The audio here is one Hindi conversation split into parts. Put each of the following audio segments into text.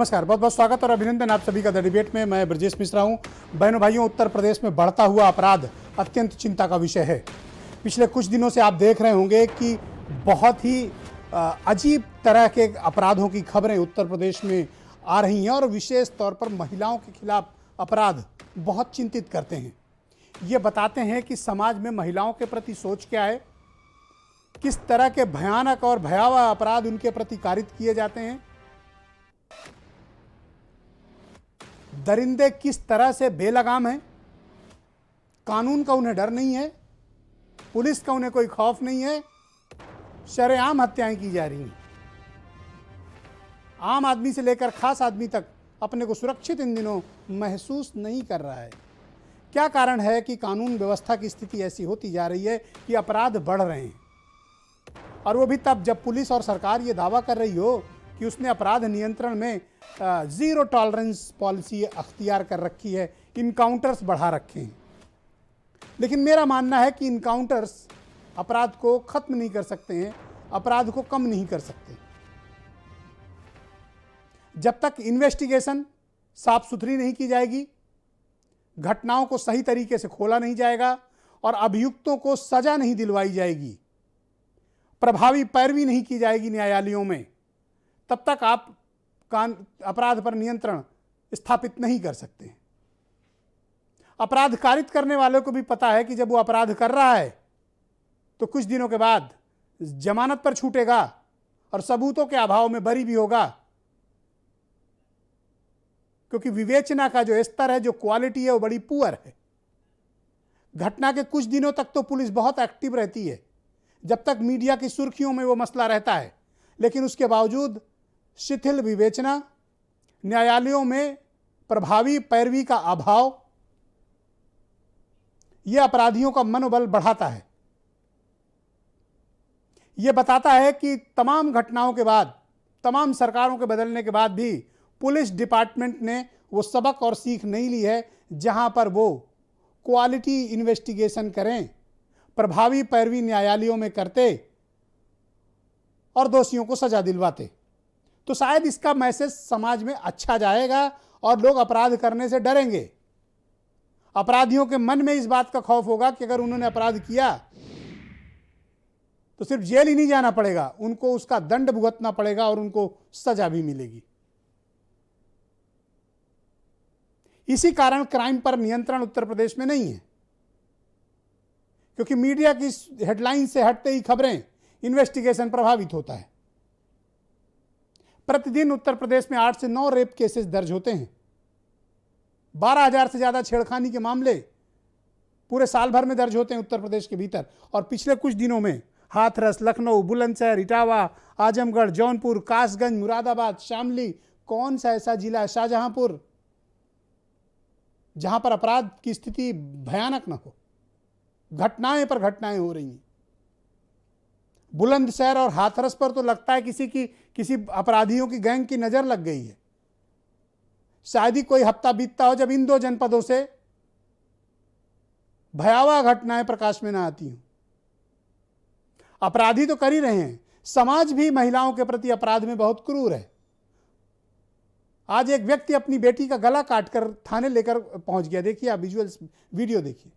नमस्कार, बहुत बहुत स्वागत और अभिनंदन आप सभी का द डिबेट में। मैं ब्रजेश मिश्रा हूं। बहनों भाइयों, उत्तर प्रदेश में बढ़ता हुआ अपराध अत्यंत चिंता का विषय है। पिछले कुछ दिनों से आप देख रहे होंगे कि बहुत ही अजीब तरह के अपराधों की खबरें उत्तर प्रदेश में आ रही हैं और विशेष तौर पर महिलाओं के खिलाफ अपराध बहुत चिंतित करते हैं। ये बताते हैं कि समाज में महिलाओं के प्रति सोच क्या है, किस तरह के भयानक और भयावह अपराध उनके प्रति कारित किए जाते हैं, दरिंदे किस तरह से बेलगाम हैं, कानून का उन्हें डर नहीं है, पुलिस का उन्हें कोई खौफ नहीं है, शरेआम हत्याएं की जा रही हैं। आम आदमी से लेकर खास आदमी तक अपने को सुरक्षित इन दिनों महसूस नहीं कर रहा है। क्या कारण है कि कानून व्यवस्था की स्थिति ऐसी होती जा रही है कि अपराध बढ़ रहे हैं, और वो भी तब जब पुलिस और सरकार ये दावा कर रही हो कि उसने अपराध नियंत्रण में जीरो टॉलरेंस पॉलिसी अख्तियार कर रखी है, इनकाउंटर्स बढ़ा रखे हैं। लेकिन मेरा मानना है कि इनकाउंटर्स अपराध को खत्म नहीं कर सकते हैं, अपराध को कम नहीं कर सकते। जब तक इन्वेस्टिगेशन साफ सुथरी नहीं की जाएगी, घटनाओं को सही तरीके से खोला नहीं जाएगा और अभियुक्तों को सजा नहीं दिलवाई जाएगी, प्रभावी पैरवी नहीं की जाएगी न्यायालयों में, तब तक आप अपराध पर नियंत्रण स्थापित नहीं कर सकते। अपराध कारित करने वालों को भी पता है कि जब वो अपराध कर रहा है तो कुछ दिनों के बाद जमानत पर छूटेगा और सबूतों के अभाव में बरी भी होगा, क्योंकि विवेचना का जो स्तर है, जो क्वालिटी है, वो बड़ी पुअर है। घटना के कुछ दिनों तक तो पुलिस बहुत एक्टिव रहती है, जब तक मीडिया की सुर्खियों में वो मसला रहता है, लेकिन उसके बावजूद शिथिल विवेचना, न्यायालयों में प्रभावी पैरवी का अभाव, यह अपराधियों का मनोबल बढ़ाता है। यह बताता है कि तमाम घटनाओं के बाद, तमाम सरकारों के बदलने के बाद भी पुलिस डिपार्टमेंट ने वो सबक और सीख नहीं ली है जहां पर वो क्वालिटी इन्वेस्टिगेशन करें, प्रभावी पैरवी न्यायालयों में करते और दोषियों को सजा दिलवाते। तो शायद इसका मैसेज समाज में अच्छा जाएगा और लोग अपराध करने से डरेंगे। अपराधियों के मन में इस बात का खौफ होगा कि अगर उन्होंने अपराध किया तो सिर्फ जेल ही नहीं जाना पड़ेगा, उनको उसका दंड भुगतना पड़ेगा और उनको सजा भी मिलेगी। इसी कारण क्राइम पर नियंत्रण उत्तर प्रदेश में नहीं है, क्योंकि मीडिया की हेडलाइन से हटते ही खबरें, इन्वेस्टिगेशन प्रभावित होता है। प्रतिदिन उत्तर प्रदेश में 8 से 9 रेप केसेस दर्ज होते हैं। 12,000 से ज्यादा छेड़खानी के मामले पूरे साल भर में दर्ज होते हैं उत्तर प्रदेश के भीतर। और पिछले कुछ दिनों में हाथरस, लखनऊ, बुलंदशहर, इटावा, आजमगढ़, जौनपुर, कासगंज, मुरादाबाद, शामली, कौन सा ऐसा जिला, शाहजहांपुर, जहां पर अपराध की स्थिति भयानक न हो, घटनाएं पर घटनाएं हो रही हैं। बुलंदशहर और हाथरस पर तो लगता है किसी अपराधियों की गैंग की नजर लग गई है। शायद ही कोई हफ्ता बीतता हो जब इन दो जनपदों से भयावह घटनाएं प्रकाश में न आती हों। अपराधी तो कर ही रहे हैं, समाज भी महिलाओं के प्रति अपराध में बहुत क्रूर है। आज एक व्यक्ति अपनी बेटी का गला काटकर थाने लेकर पहुंच गया। देखिए, आप विजुअल्स वीडियो देखिए।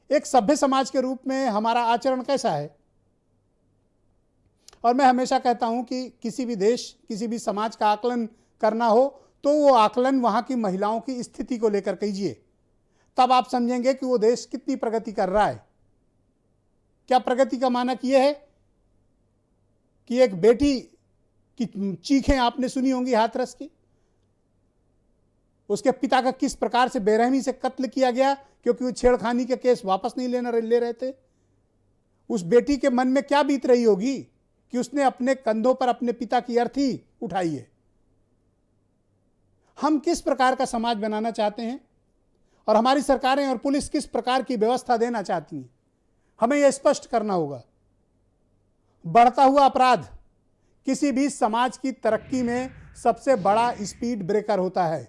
एक सभ्य समाज के रूप में हमारा आचरण कैसा है? और मैं हमेशा कहता हूं कि किसी भी देश, किसी भी समाज का आकलन करना हो तो वो आकलन वहां की महिलाओं की स्थिति को लेकर कीजिए, तब आप समझेंगे कि वो देश कितनी प्रगति कर रहा है। क्या प्रगति का मानक ये है कि एक बेटी की चीखें आपने सुनी होंगी हाथरस की, उसके पिता का किस प्रकार से बेरहमी से कत्ल किया गया क्योंकि वो छेड़खानी के केस वापस नहीं ले रहे थे। उस बेटी के मन में क्या बीत रही होगी कि उसने अपने कंधों पर अपने पिता की अर्थी उठाई है। हम किस प्रकार का समाज बनाना चाहते हैं और हमारी सरकारें और पुलिस किस प्रकार की व्यवस्था देना चाहती हैं, हमें यह स्पष्ट करना होगा। बढ़ता हुआ अपराध किसी भी समाज की तरक्की में सबसे बड़ा स्पीड ब्रेकर होता है।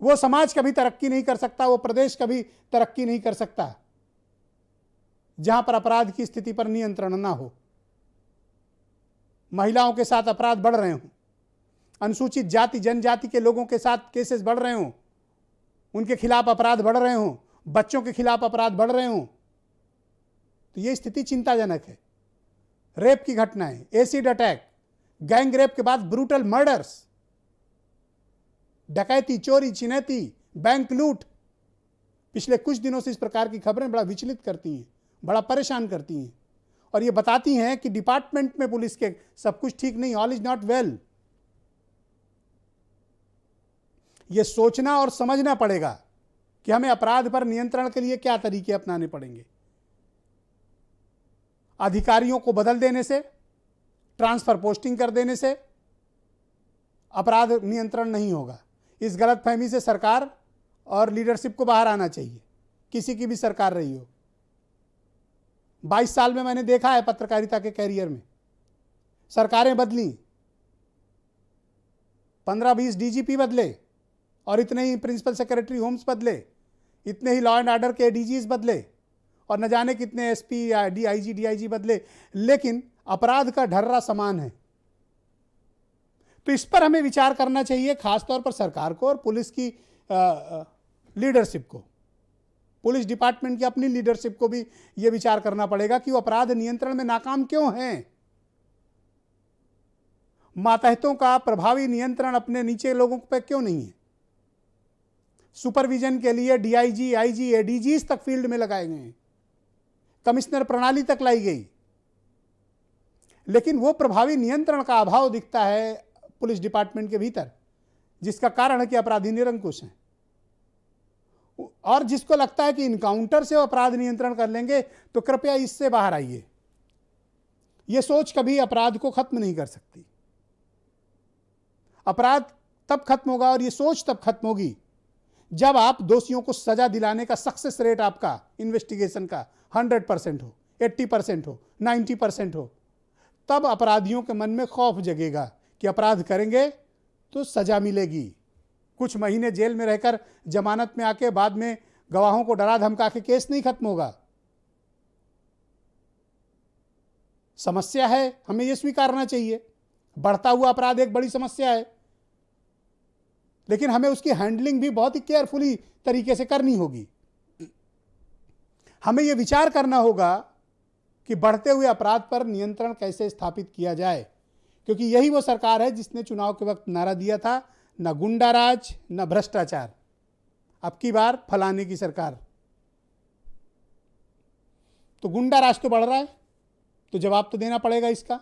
वो समाज कभी तरक्की नहीं कर सकता, वो प्रदेश कभी तरक्की नहीं कर सकता जहां पर अपराध की स्थिति पर नियंत्रण ना हो। महिलाओं के साथ अपराध बढ़ रहे हों, अनुसूचित जाति जनजाति के लोगों के साथ केसेस बढ़ रहे हों, उनके खिलाफ अपराध बढ़ रहे हों, बच्चों के खिलाफ अपराध बढ़ रहे हों, तो ये स्थिति चिंताजनक है। रेप की घटनाएं, एसिड अटैक, गैंग रेप के बाद ब्रूटल मर्डर्स, डकैती, चोरी, छिनैती, बैंक लूट, पिछले कुछ दिनों से इस प्रकार की खबरें बड़ा विचलित करती हैं, बड़ा परेशान करती हैं और ये बताती हैं कि डिपार्टमेंट में पुलिस के सब कुछ ठीक नहीं, ऑल इज नॉट वेल। ये सोचना और समझना पड़ेगा कि हमें अपराध पर नियंत्रण के लिए क्या तरीके अपनाने पड़ेंगे। अधिकारियों को बदल देने से, ट्रांसफर पोस्टिंग कर देने से अपराध नियंत्रण नहीं होगा। इस गलतफहमी से सरकार और लीडरशिप को बाहर आना चाहिए, किसी की भी सरकार रही हो। 22 साल में मैंने देखा है पत्रकारिता के कैरियर में, सरकारें बदली, 15-20 डीजीपी बदले और इतने ही प्रिंसिपल सेक्रेटरी होम्स बदले, इतने ही लॉ एंड ऑर्डर के डीजीज बदले और न जाने कितने एसपी या डीआईजी बदले, लेकिन अपराध का ढर्रा समान है। तो इस पर हमें विचार करना चाहिए, खासतौर पर सरकार को और पुलिस की लीडरशिप को, पुलिस डिपार्टमेंट की अपनी लीडरशिप को भी यह विचार करना पड़ेगा कि वो अपराध नियंत्रण में नाकाम क्यों हैं। मातहतों का प्रभावी नियंत्रण अपने नीचे लोगों पर क्यों नहीं है। सुपरविजन के लिए डीआईजी, आईजी, एडीजीज तक फील्ड में लगाए गए हैं, कमिश्नर प्रणाली तक लाई गई, लेकिन वो प्रभावी नियंत्रण का अभाव दिखता है पुलिस डिपार्टमेंट के भीतर, जिसका कारण है कि अपराधी निरंकुश हैं। और जिसको लगता है कि इनकाउंटर से अपराध नियंत्रण कर लेंगे तो कृपया इससे बाहर आइए। यह सोच कभी अपराध को खत्म नहीं कर सकती। अपराध तब खत्म होगा और यह सोच तब खत्म होगी जब आप दोषियों को सजा दिलाने का सक्सेस रेट आपका इन्वेस्टिगेशन का 100% हो, 80% हो, 90% हो। तब अपराधियों के मन में खौफ जगेगा कि अपराध करेंगे तो सजा मिलेगी। कुछ महीने जेल में रहकर जमानत में आके बाद में गवाहों को डरा धमका के केस नहीं खत्म होगा। समस्या है, हमें यह स्वीकारना चाहिए। बढ़ता हुआ अपराध एक बड़ी समस्या है, लेकिन हमें उसकी हैंडलिंग भी बहुत ही केयरफुली तरीके से करनी होगी। हमें यह विचार करना होगा कि बढ़ते हुए अपराध पर नियंत्रण कैसे स्थापित किया जाए, क्योंकि यही वो सरकार है जिसने चुनाव के वक्त नारा दिया था, न गुंडा राज न भ्रष्टाचार, अब की बार फलाने की सरकार। तो गुंडा राज तो बढ़ रहा है, तो जवाब तो देना पड़ेगा इसका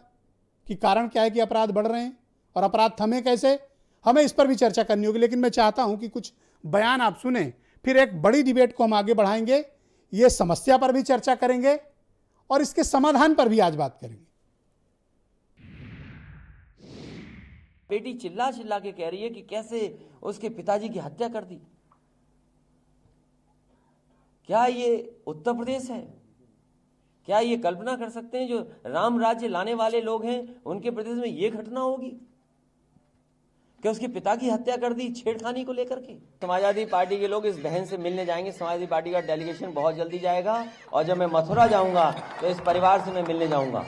कि कारण क्या है कि अपराध बढ़ रहे हैं और अपराध थमे कैसे। हमें इस पर भी चर्चा करनी होगी, लेकिन मैं चाहता हूं कि कुछ बयान आप सुने, फिर एक बड़ी डिबेट को हम आगे बढ़ाएंगे। ये समस्या पर भी चर्चा करेंगे और इसके समाधान पर भी आज बात करेंगे। बेटी चिल्ला चिल्ला के कह रही है कि कैसे उसके पिताजी की हत्या कर दी। क्या ये उत्तर प्रदेश है? क्या ये कल्पना कर सकते हैं जो राम राज्य लाने वाले लोग हैं उनके प्रदेश में ये घटना होगी कि उसके पिता की हत्या कर दी छेड़खानी को लेकर के? समाजवादी पार्टी के लोग इस बहन से मिलने जाएंगे। समाजवादी पार्टी का डेलीगेशन बहुत जल्दी जाएगा और जब मैं मथुरा जाऊंगा तो इस परिवार से मैं मिलने जाऊंगा।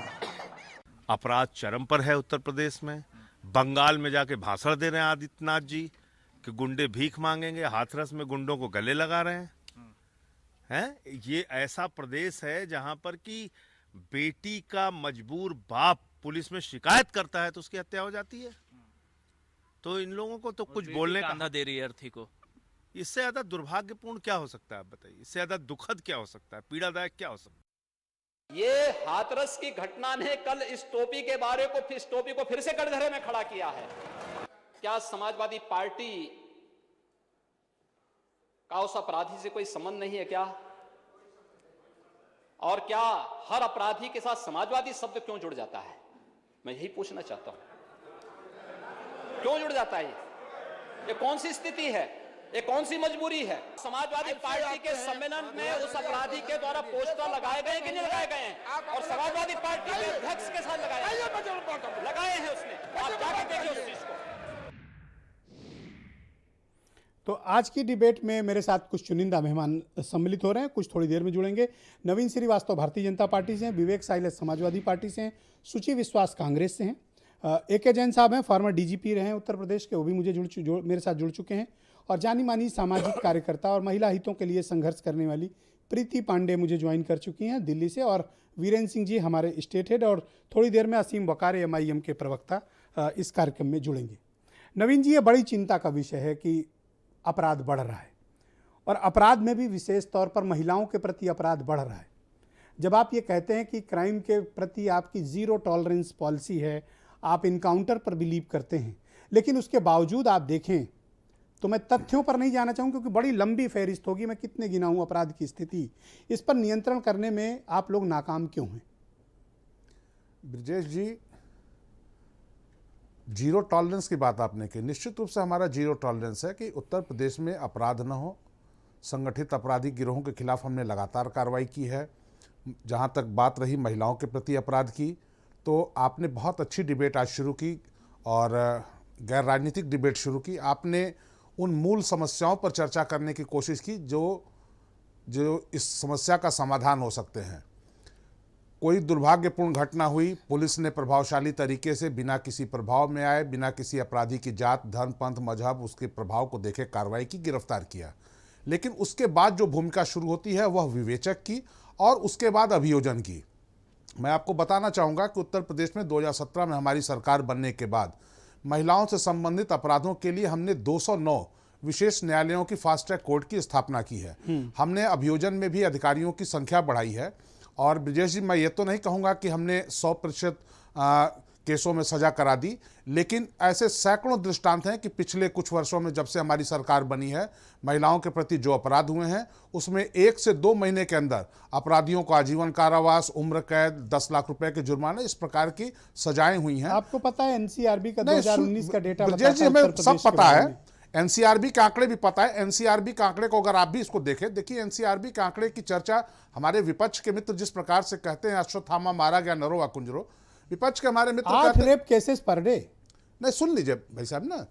अपराध चरम पर है उत्तर प्रदेश में। बंगाल में जाके भाषण दे रहे हैं आदित्यनाथ जी कि गुंडे भीख मांगेंगे, हाथरस में गुंडों को गले लगा रहे हैं। ये ऐसा प्रदेश है जहां पर कि बेटी का मजबूर बाप पुलिस में शिकायत करता है तो उसकी हत्या हो जाती है। तो इन लोगों को तो कुछ बोलने का अंधा दे रही है अर्थी को। इससे ज्यादा दुर्भाग्यपूर्ण क्या हो सकता है, आप बताइए। इससे ज्यादा दुखद क्या हो सकता है, पीड़ादायक क्या हो सकता है? ये हाथरस की घटना ने कल इस टोपी के बारे को इस टोपी को फिर से कटघरे में खड़ा किया है। क्या समाजवादी पार्टी का उस अपराधी से कोई संबंध नहीं है क्या? और क्या हर अपराधी के साथ समाजवादी शब्द क्यों जुड़ जाता है? मैं यही पूछना चाहता हूं, क्यों जुड़ जाता है? ये कौन सी स्थिति है? ये कौन सी मजबूरी है? समाजवादी पार्टी के सम्मेलन में उस अपराधी के द्वारा पोस्टर लगाए गए कि नहीं लगाए गए हैं? और समाजवादी पार्टी के अध्यक्ष के साथ लगाए हैं उसने। आप जाके देखिए उस चीज को। तो आज की डिबेट में मेरे साथ कुछ चुनिंदा मेहमान सम्मिलित हो रहे हैं, कुछ थोड़ी देर में जुड़ेंगे। नवीन श्रीवास्तव भारतीय जनता पार्टी से हैं, विवेक साइलेस समाजवादी पार्टी से हैं, सुचि विश्वास कांग्रेस से हैं AK जैन साहब हैं, फॉर्मर DGP रहे हैं उत्तर प्रदेश के, वो भी मुझे मेरे साथ जुड़ चुके हैं। और जानी मानी सामाजिक कार्यकर्ता और महिला हितों के लिए संघर्ष करने वाली प्रीति पांडे मुझे ज्वाइन कर चुकी हैं दिल्ली से। और वीरेंद्र सिंह जी हमारे स्टेट हेड, और थोड़ी देर में असीम वकारे MIM के प्रवक्ता इस कार्यक्रम में जुड़ेंगे। नवीन जी, ये बड़ी चिंता का विषय है कि अपराध बढ़ रहा है, और अपराध में भी विशेष तौर पर महिलाओं के प्रति अपराध बढ़ रहा है। जब आप ये कहते हैं कि क्राइम के प्रति आपकी ज़ीरो टॉलरेंस पॉलिसी है, आप इनकाउंटर पर बिलीव करते हैं, लेकिन उसके बावजूद आप देखें तो मैं तथ्यों पर नहीं जाना चाहूँ क्योंकि बड़ी लंबी फहरिस्त होगी, मैं कितने गिनाऊँ अपराध की स्थिति, इस पर नियंत्रण करने में आप लोग नाकाम क्यों हैं? ब्रजेश जी, जीरो टॉलरेंस की बात आपने की। निश्चित रूप से हमारा जीरो टॉलरेंस है कि उत्तर प्रदेश में अपराध न हो। संगठित अपराधी गिरोहों के खिलाफ हमने लगातार कार्रवाई की है। जहाँ तक बात रही महिलाओं के प्रति अपराध की, तो आपने बहुत अच्छी डिबेट आज शुरू की और गैर राजनीतिक डिबेट शुरू की। आपने उन मूल समस्याओं पर चर्चा करने की कोशिश की जो इस समस्या का समाधान हो सकते हैं। कोई दुर्भाग्यपूर्ण घटना हुई, पुलिस ने प्रभावशाली तरीके से बिना किसी प्रभाव में आए, बिना किसी अपराधी की जात, धर्म, पंथ, मजहब, उसके प्रभाव को देखे कार्रवाई की, गिरफ्तार किया। लेकिन उसके बाद जो भूमिका शुरू होती है वह विवेचक की और उसके बाद अभियोजन की। मैं आपको बताना चाहूँगा कि उत्तर प्रदेश में 2017 में हमारी सरकार बनने के बाद महिलाओं से संबंधित अपराधों के लिए हमने 209 विशेष न्यायालयों की फास्ट ट्रैक कोर्ट की स्थापना की है। हमने अभियोजन में भी अधिकारियों की संख्या बढ़ाई है। और ब्रजेश जी, मैं ये तो नहीं कहूँगा कि हमने 100% केसों में सजा करा दी, लेकिन ऐसे सैकड़ों दृष्टांत हैं कि पिछले कुछ वर्षों में जब से हमारी सरकार बनी है, महिलाओं के प्रति जो अपराध हुए हैं उसमें 1 से 2 महीने के अंदर अपराधियों को आजीवन कारावास, उम्र कैद, 10 लाख रुपए के जुर्माने, इस प्रकार की सजाएं हुई हैं। आपको पता है NCRB का 2019 का डेटा ब्रजेश जी, हमें सब पता है, NCRB के आंकड़े भी पता है। NCRB के आंकड़े को अगर आप भी इसको देखें, देखिए NCRB के आंकड़े की चर्चा हमारे विपक्ष के मित्र जिस प्रकार से कहते हैं अश्वत्थामा मारा गया नरो कुंजरो, विपक्ष के हमारे मित्र 8 रेप केसेस पर डे। नहीं, सुन लीजिए भाई साहब ना,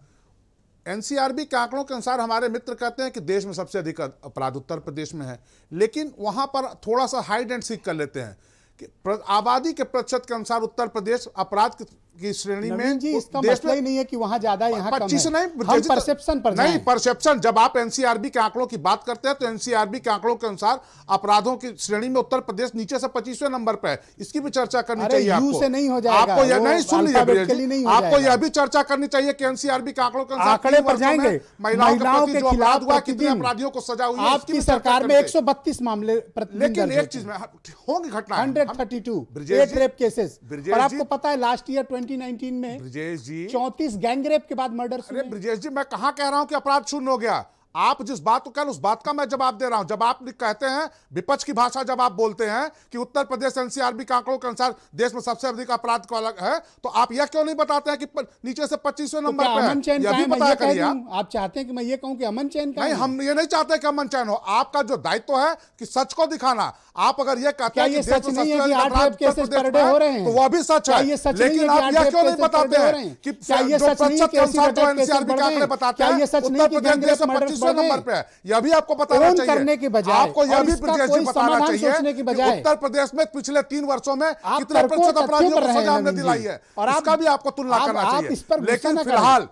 NCRB के आंकड़ों के अनुसार हमारे मित्र कहते हैं कि देश में सबसे अधिक अपराध उत्तर प्रदेश में है, लेकिन वहां पर थोड़ा सा हाइड एंड सीक कर लेते हैं कि आबादी के प्रतिशत के अनुसार उत्तर प्रदेश अपराध की श्रेणी में जी, इसका मतलब ही नहीं है कि वहां ज्यादा यहाँ कम है। 25 नहीं, हम परसेप्शन पर नहीं, परसेप्शन। जब आप NCRB के आंकड़ों की बात करते हैं तो NCRB के आंकड़ों के अनुसार अपराधों की श्रेणी में उत्तर प्रदेश नीचे से 25वें नंबर पे है। इसकी भी चर्चा करनी चाहिए आपको। से नहीं हो जाएगा, आपको यह नहीं, सुन लीजिए, आपको यह भी चर्चा करनी चाहिए कि NCRB के आंकड़ों के अनुसार आंकड़े पर जाएंगे, महिलाओं के खिलाफ हुआ, कितने अपराधियों को सजा हुई है। आपकी सरकार में 132 मामले लेकिन एक चीज में होंगी घटना 132 रेप केसेस। और आपको पता है लास्ट ईयर 2019 में ब्रजेश जी 34 गैंगरेप के बाद मर्डर। अरे ब्रजेश जी, मैं कहां कह रहा हूं कि अपराध शून्य हो गया। आप जिस बात को कल, उस बात का मैं जवाब दे रहा हूं। जब आप कहते हैं विपक्ष की भाषा, जब आप बोलते हैं कि उत्तर प्रदेश NCRB के आंकड़ों के अनुसार देश में सबसे अधिक अपराध को अलग है, तो आप यह क्यों नहीं बताते हैं कि नीचे से 25वें नंबर पे है? यह भी बताया करिए। आप चाहते हैं कि मैं ये कहूं कि अमन चैन का? नहीं, हम ये नहीं चाहते कि अमन चैन हो। आपका जो दायित्व है कि सच को दिखाना। आप अगर ये कहते हैं कि देश में सबसे अधिक अपराध केसेस पर डे हो रहे हैं, तो वह भी सच है, लेकिन आप यह क्यों नहीं बताते हैं कि जो प्रतिशत के अनुसार जो NCRB के आंकड़े बताते हैं उत्तर प्रदेश देश में 25वें नंबर पे है, यह भी आपको बताना चाहिए। करने के बजाय आपको यह भी ब्रजेश जी बताना चाहिए कि उत्तर प्रदेश में पिछले 3 वर्षों में कितने प्रतिशत अपराधियों को सजा हमने दिलाई है, और इसका भी आपको तुलना करना चाहिए। लेकिन फिलहाल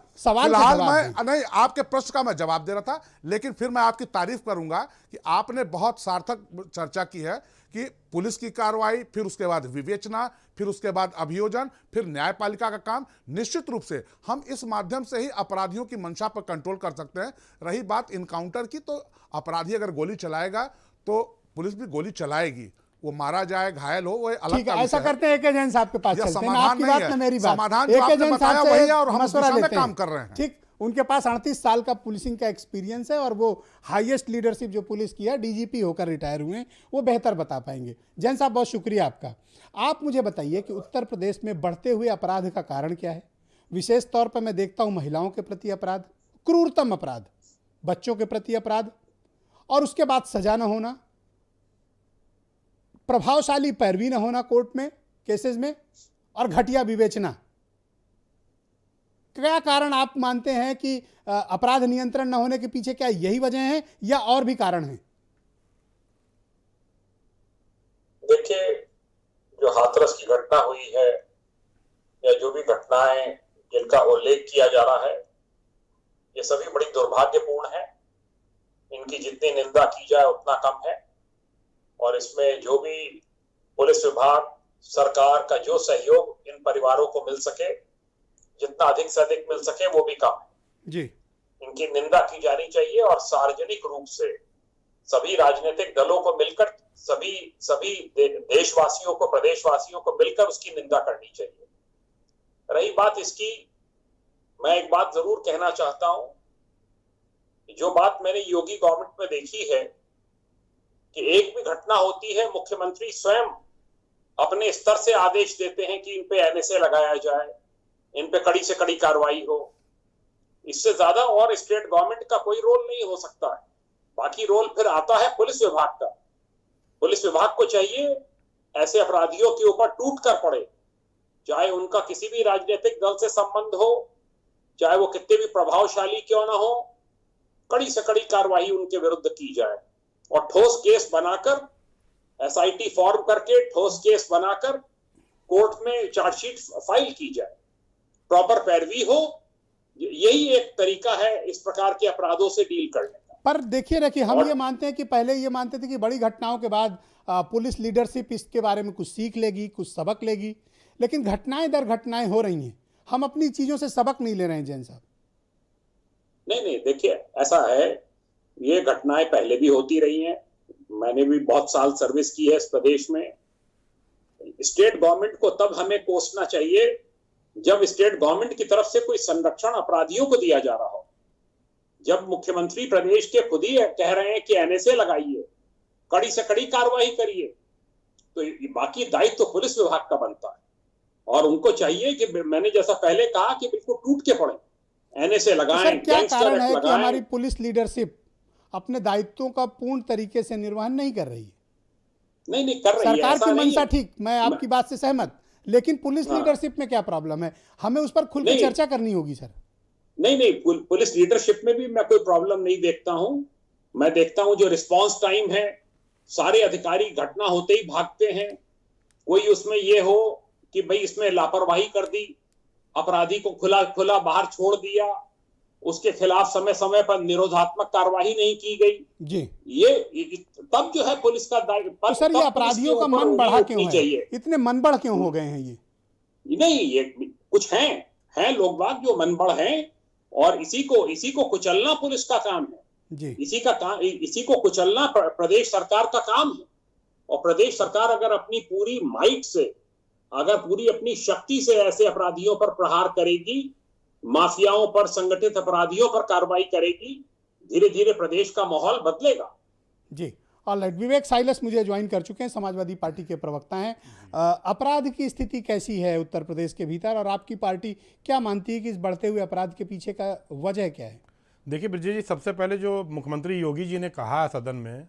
मैं नहीं, आपके प्रश्न का मैं जवाब दे रहा था, लेकिन फिर मैं आपकी तारीफ करूंगा कि आपने बहुत सार्थक चर्चा की है कि पुलिस की कार्रवाई, फिर उसके बाद विवेचना, फिर उसके बाद अभियोजन, फिर न्यायपालिका का काम। निश्चित रूप से हम इस माध्यम से ही अपराधियों की मंशा पर कंट्रोल कर सकते हैं। रही बात इनकाउंटर की, तो अपराधी अगर गोली चलाएगा तो पुलिस भी गोली चलाएगी। वो मारा जाए, घायल हो, वो अलग है। ऐसा करते हैं AK जैन साहब के पास चलते हैं। आपकी बात ना मेरी बात, समाधान जो आपने बताया वही है और हम उस दिशा में काम कर रहे हैं। ठीक, उनके पास 38 साल का पुलिसिंग का एक्सपीरियंस है और वो हाईएस्ट लीडरशिप जो पुलिस की है, DGP होकर रिटायर हुए हैं, वो बेहतर बता पाएंगे। जैन साहब, बहुत शुक्रिया आपका। आप मुझे बताइए कि उत्तर प्रदेश में बढ़ते हुए अपराध का कारण क्या है? विशेष तौर पर मैं देखता हूं महिलाओं के प्रति अपराध, क्रूरतम अपराध, बच्चों के प्रति अपराध, और उसके बाद सजा न होना, प्रभावशाली पैरवी न होना कोर्ट में केसेस में, और घटिया विवेचना। क्या कारण आप मानते हैं कि अपराध नियंत्रण न होने के पीछे क्या यही वजह है या और भी कारण हैं? देखिए, जो हाथरस की घटना हुई है या जो भी घटनाएं जिनका उल्लेख किया जा रहा है, ये सभी बड़ी दुर्भाग्यपूर्ण है। इनकी जितनी निंदा की जाए उतना कम है, और इसमें जो भी पुलिस विभाग, सरकार का जो सहयोग इन परिवारों को मिल सके, जितना अधिक से अधिक मिल सके, वो भी कम है जी। इनकी निंदा की जानी चाहिए, और सार्वजनिक रूप से सभी राजनीतिक दलों को मिलकर, सभी देशवासियों को, प्रदेशवासियों को मिलकर उसकी निंदा करनी चाहिए। रही बात इसकी, मैं एक बात जरूर कहना चाहता हूं, जो बात मैंने योगी गवर्नमेंट में देखी है कि एक भी घटना होती है, मुख्यमंत्री स्वयं अपने स्तर से आदेश देते हैं कि इन पे एनएसए लगाया जाए, इन पे कड़ी से कड़ी कार्रवाई हो। इससे ज्यादा और स्टेट गवर्नमेंट का कोई रोल नहीं हो सकता है। बाकी रोल फिर आता है पुलिस विभाग का। पुलिस विभाग को चाहिए ऐसे अपराधियों के ऊपर टूट कर पड़े, चाहे उनका किसी भी राजनीतिक दल से संबंध हो, चाहे वो कितने भी प्रभावशाली क्यों ना हो, कड़ी से कड़ी कार्रवाई उनके विरुद्ध की जाए, और ठोस केस बनाकर, एसआईटी फॉर्म करके ठोस केस बनाकर कोर्ट में चार्जशीट फाइल की जाए, प्रॉपर पैरवी हो। यही एक तरीका है इस प्रकार के अपराधों से डील करने का। पर देखिए ना कि हम ये मानते हैं कि पहले ये मानते थे कि बड़ी घटनाओं के बाद पुलिस लीडरशिप इसके बारे में कुछ सीख लेगी, कुछ सबक लेगी, लेकिन घटनाएं दर घटनाएं हो रही हैं। हम अपनी चीजों से सबक नहीं ले रहे हैं जैन साहब। नहीं, देखिए ऐसा है, ये घटनाएं पहले भी होती रही हैं। मैंने भी बहुत साल सर्विस की है इस प्रदेश में। स्टेट गवर्नमेंट को तब हमें कोसना चाहिए जब स्टेट गवर्नमेंट की तरफ से कोई संरक्षण अपराधियों को दिया जा रहा हो। जब मुख्यमंत्री प्रदेश के खुद ही कह रहे हैं कि एनएसए लगाइए, कड़ी से कड़ी कार्रवाई करिए, तो बाकी दायित्व तो पुलिस विभाग का बनता है, और उनको चाहिए कि मैंने जैसा पहले कहा कि बिल्कुल टूट के पड़े, एनएसए लगाएं, क्या कारण है कि हमारी पुलिस लीडरशिप अपने दायित्वों का पूर्ण तरीके से निर्वहन नहीं कर रही है? नहीं कर रही है। सरकार की मंशा ठीक, मैं आपकी बात से सहमत, लेकिन पुलिस लीडरशिप में क्या प्रॉब्लम है? हमें उस पर खुलकर चर्चा करनी होगी सर। नहीं, पुलिस लीडरशिप में भी मैं कोई प्रॉब्लम नहीं देखता हूं। मैं देखता हूं जो रिस्पांस टाइम है, सारे अधिकारी घटना होते ही भागते हैं। कोई उसमें ये हो कि भाई इसमें लापरवाही कर दी, अपराधी को खुला बाहर छोड़ दिया, उसके खिलाफ समय समय पर निरोधात्मक कार्रवाई नहीं की गई जी, ये तब जो है पुलिस का दायित्व। तो सर ये अपराधियों का मन बढ़ा क्यों है? इतने मनबढ़ क्यों हो गए हैं ये? नहीं, ये कुछ हैं लोग बाग जो मनबढ़ हैं, और इसी को कुचलना पुलिस का काम है जी। इसी को कुचलना प्रदेश सरकार का काम है। और प्रदेश सरकार अगर अपनी पूरी माइट से, अगर पूरी अपनी शक्ति से ऐसे अपराधियों पर प्रहार करेगी, माफियाओं पर, संगठित अपराधियों पर कार्रवाई करेगी, धीरे धीरे प्रदेश का माहौल बदलेगा जी। ऑलराइट, विवेक साइलस मुझे ज्वाइन कर चुके हैं, समाजवादी पार्टी के प्रवक्ता हैं। अपराध की स्थिति कैसी है उत्तर प्रदेश के भीतर, और आपकी पार्टी क्या मानती है कि इस बढ़ते हुए अपराध के पीछे का वजह क्या है? देखिए ब्रजेश जी, सबसे पहले जो मुख्यमंत्री योगी जी ने कहा सदन में,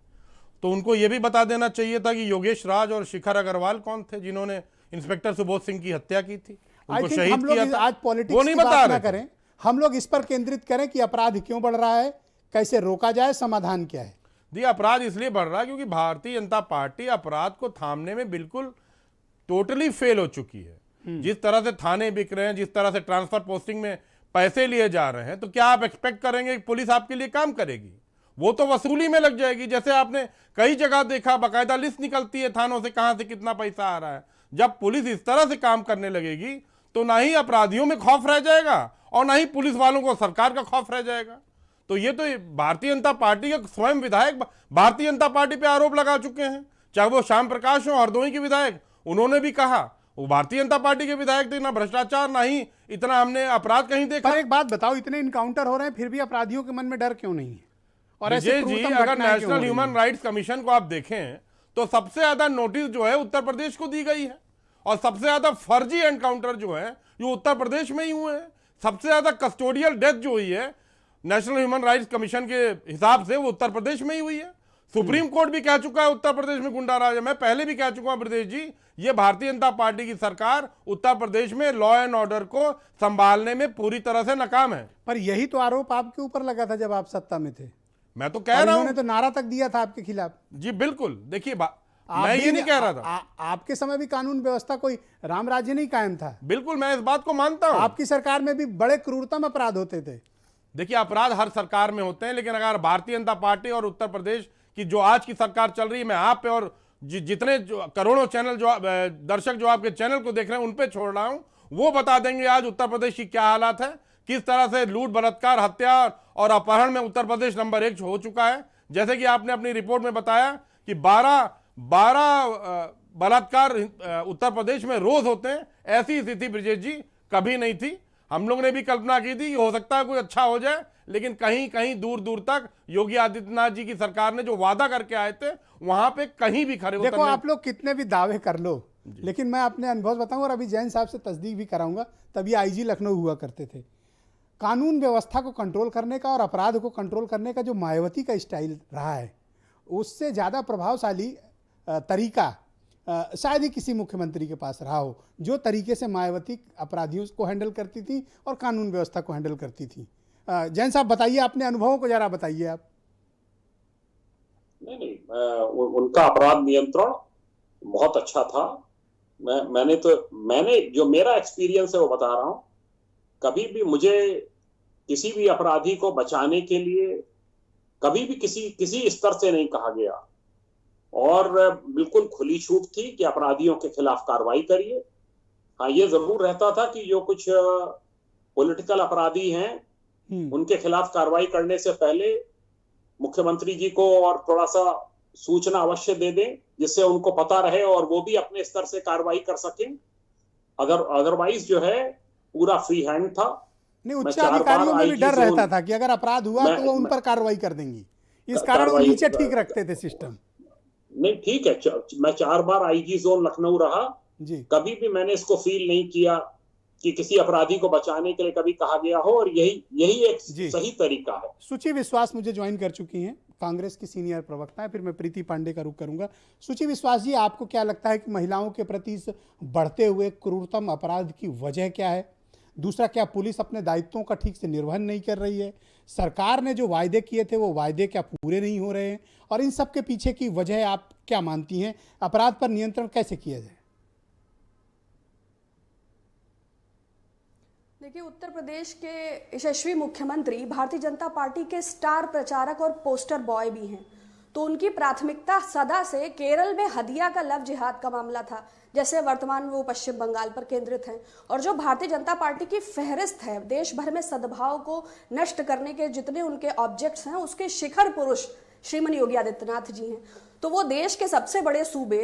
तो उनको ये भी बता देना चाहिए था कि योगेश राज और शिखर अग्रवाल कौन थे जिन्होंने इंस्पेक्टर सुबोध सिंह की हत्या की थी, उनको शहीद किया था। आज पॉलिटिक्स की बात ना करें, हम लोग इस पर केंद्रित करें कि अपराध क्यों बढ़ रहा है, कैसे रोका जाए, समाधान क्या है। अपराध इसलिए बढ़ रहा है क्योंकि भारतीय जनता पार्टी अपराध को थामने में बिल्कुल टोटली फेल हो चुकी है। जिस तरह से थाने बिक रहे हैं, जिस तरह से ट्रांसफर पोस्टिंग में पैसे लिए जा रहे हैं, तो क्या आप एक्सपेक्ट करेंगे कि पुलिस आपके लिए काम करेगी? वो तो वसूली में लग जाएगी। जैसे आपने कई जगह देखा, बाकायदा लिस्ट निकलती है थानों से कहां से कितना पैसा आ रहा है। जब पुलिस इस तरह से काम करने लगेगी तो ना ही अपराधियों में खौफ रह जाएगा और ना ही पुलिस वालों को सरकार का खौफ रह जाएगा। तो ये तो भारतीय जनता पार्टी के स्वयं विधायक भारतीय जनता पार्टी पे आरोप लगा चुके हैं, चाहे वो श्याम प्रकाश हो, हरदोई के विधायक, उन्होंने भी कहा वो भारतीय जनता पार्टी के विधायक थे, ना भ्रष्टाचार ना ही इतना हमने अपराध कहीं देखा। पर एक बात बताओ, इतने इनकाउंटर हो रहे हैं फिर भी अपराधियों के मन में डर क्यों नहीं है? और ऐसे जी, अगर नेशनल ह्यूमन राइट्स कमीशन को आप देखें तो सबसे ज्यादा नोटिस जो है उत्तर प्रदेश को दी गई है, और सबसे ज्यादा फर्जी एनकाउंटर जो है जो उत्तर प्रदेश में ही हुए हैं। सबसे ज्यादा कस्टोडियल डेथ जो हुई है नेशनल ह्यूमन राइट्स कमीशन के हिसाब से वो उत्तर प्रदेश में ही हुई है। सुप्रीम कोर्ट भी कह चुका है उत्तर प्रदेश में गुंडा राज है। मैं पहले भी कह चुका हूं ब्रजेश जी, ये भारतीय जनता पार्टी की सरकार उत्तर प्रदेश में लॉ एंड ऑर्डर को संभालने में पूरी तरह से नाकाम है। पर यही तो आरोप आपके ऊपर लगा था जब आप सत्ता में थे। मैं तो कह रहा हूं, तो नारा तक दिया था आपके खिलाफ। जी बिल्कुल। देखिए मैं ये नहीं कह रहा था। आपके समय भी कानून व्यवस्था कोई राम राज्य नहीं कायम था। बिल्कुल, मैं इस बात को मानता हूं। आपकी सरकार में भी बड़े क्रूरतम अपराध होते थे। देखिए, अपराध हर सरकार में होते हैं, लेकिन अगर भारतीय जनता पार्टी और उत्तर प्रदेश की जो आज की सरकार चल रही है, मैं आप पे और जितने करोड़ों चैनल जो दर्शक जो आपके चैनल को देख रहे हैं उन पे छोड़ रहा हूं, वो बता देंगे आज उत्तर प्रदेश की क्या हालात है, किस तरह से लूट, बलात्कार, हत्या और अपहरण में उत्तर प्रदेश नंबर 1 हो चुका है। जैसे कि आपने अपनी रिपोर्ट में बताया कि 12 बलात्कार उत्तर प्रदेश में रोज होते हैं। ऐसी स्थिति ब्रजेश जी कभी नहीं थी। हम लोग ने भी कल्पना की थी कि हो सकता है कुछ अच्छा हो जाए, लेकिन कहीं कहीं दूर दूर तक योगी आदित्यनाथ जी की सरकार ने जो वादा करके आए थे वहां पे कहीं भी खरे देखो, आप लोग कितने भी दावे कर लो, लेकिन मैं अपने अनुभव बताऊं और अभी जैन साहब से तस्दीक भी कराऊंगा। तभी आईजी लखनऊ हुआ करते थे। कानून व्यवस्था को कंट्रोल करने का और अपराध को कंट्रोल करने का जो मायावती का स्टाइल रहा है, उससे ज़्यादा प्रभावशाली तरीका शायद ही किसी मुख्यमंत्री के पास रहा हो, जो तरीके से मायावती अपराधियों को हैंडल करती थी और कानून व्यवस्था को हैंडल करती थी। जैन साहब बताइए, अपने अनुभवों को जरा बताइए आप। नहीं, उनका अपराध नियंत्रण बहुत अच्छा था। मैंने जो मेरा एक्सपीरियंस है वो बता रहा हूं। कभी भी मुझे किसी भी अपराधी को बचाने के लिए कभी भी किसी स्तर से नहीं कहा गया, और बिल्कुल खुली छूट थी कि अपराधियों के खिलाफ कार्रवाई करिए। हाँ, ये जरूर रहता था कि जो कुछ पॉलिटिकल अपराधी हैं उनके खिलाफ कार्रवाई करने से पहले मुख्यमंत्री जी को और थोड़ा सा सूचना अवश्य दे दें, जिससे उनको पता रहे और वो भी अपने स्तर से कार्रवाई कर सकें। अदरवाइज जो है पूरा फ्री हैंड था। नहीं, उच्च अधिकारियों में भी डर रहता था कि अगर अपराध हुआ तो वो उन पर कार्रवाई कर देंगी, इस कारण वो नीचे ठीक रखते थे सिस्टम। नहीं, ठीक है, मैं 4 बार आईजी जोन लखनऊ रहा जी। कभी भी मैंने इसको फील नहीं किया कि किसी अपराधी को बचाने के लिए कभी कहा गया हो, और यही एक सही तरीका है। सुचि विश्वास मुझे ज्वाइन कर चुकी हैं, कांग्रेस की सीनियर प्रवक्ता है। फिर मैं प्रीति पांडे का रुख करूंगा। सुचि विश्वास जी, आपको क्या लगता है कि महिलाओं के प्रति इस बढ़ते हुए क्रूरतम अपराध की वजह क्या है? दूसरा, क्या पुलिस अपने दायित्वों का ठीक से निर्वहन नहीं कर रही है? सरकार ने जो वायदे किए थे वो वायदे क्या पूरे नहीं हो रहे हैं? और इन सब के पीछे की वजह आप क्या मानती हैं? अपराध पर नियंत्रण कैसे किया जाए? देखिए, उत्तर प्रदेश के यशस्वी मुख्यमंत्री भारतीय जनता पार्टी के स्टार प्रचारक और पोस्टर बॉय भी हैं, तो उनकी प्राथमिकता सदा से केरल में हदिया का लव जिहाद का मामला था, जैसे वर्तमान में वो पश्चिम बंगाल पर केंद्रित हैं। और जो भारतीय जनता पार्टी की फहरिस्त है देश भर में सद्भाव को नष्ट करने के जितने उनके ऑब्जेक्ट्स हैं, उसके शिखर पुरुष श्रीमान योगी आदित्यनाथ जी हैं। तो वो देश के सबसे बड़े सूबे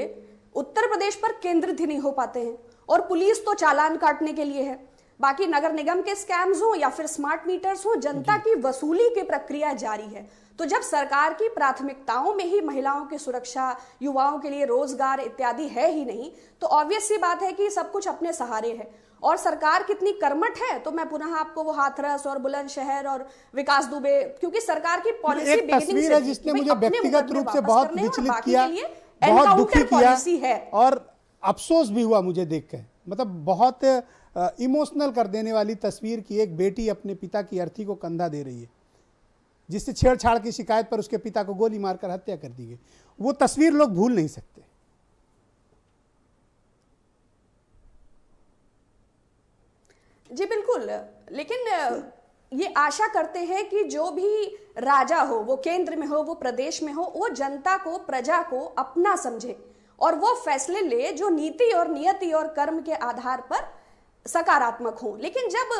उत्तर प्रदेश पर केंद्रित ही नहीं हो पाते हैं, और पुलिस तो चालान काटने के लिए है। बाकी नगर निगम के स्कैम्स हो या फिर स्मार्ट मीटर्स हो, जनता की वसूली की प्रक्रिया जारी है। तो जब सरकार की प्राथमिकताओं में ही महिलाओं की सुरक्षा, युवाओं के लिए रोजगार इत्यादि है ही नहीं, तो ऑब्वियस सी बात है कि सब कुछ अपने सहारे है। और सरकार कितनी कर्मठ है, तो मैं पुनः आपको वो हाथरस और बुलंदशहर और विकास दुबे, क्योंकि सरकार की पॉलिसी एक तस्वीर है जिसने मुझे व्यक्तिगत रूप से बहुत विचलित किया, बहुत दुखी किया और अफसोस भी हुआ मुझे देखकर। मतलब बहुत इमोशनल कर देने वाली तस्वीर की एक बेटी अपने पिता की अर्थी को कंधा दे रही है, जिससे छेड़छाड़ की शिकायत पर उसके पिता को गोली मारकर हत्या कर दी गई। वो तस्वीर लोग भूल नहीं सकते। जी बिल्कुल, लेकिन ये आशा करते हैं कि जो भी राजा हो, वो केंद्र में हो, वो प्रदेश में हो, वो जनता को, प्रजा को अपना समझे और वो फैसले ले जो नीति और नियति और कर्म के आधार पर सकारात्मक हो। लेकिन जब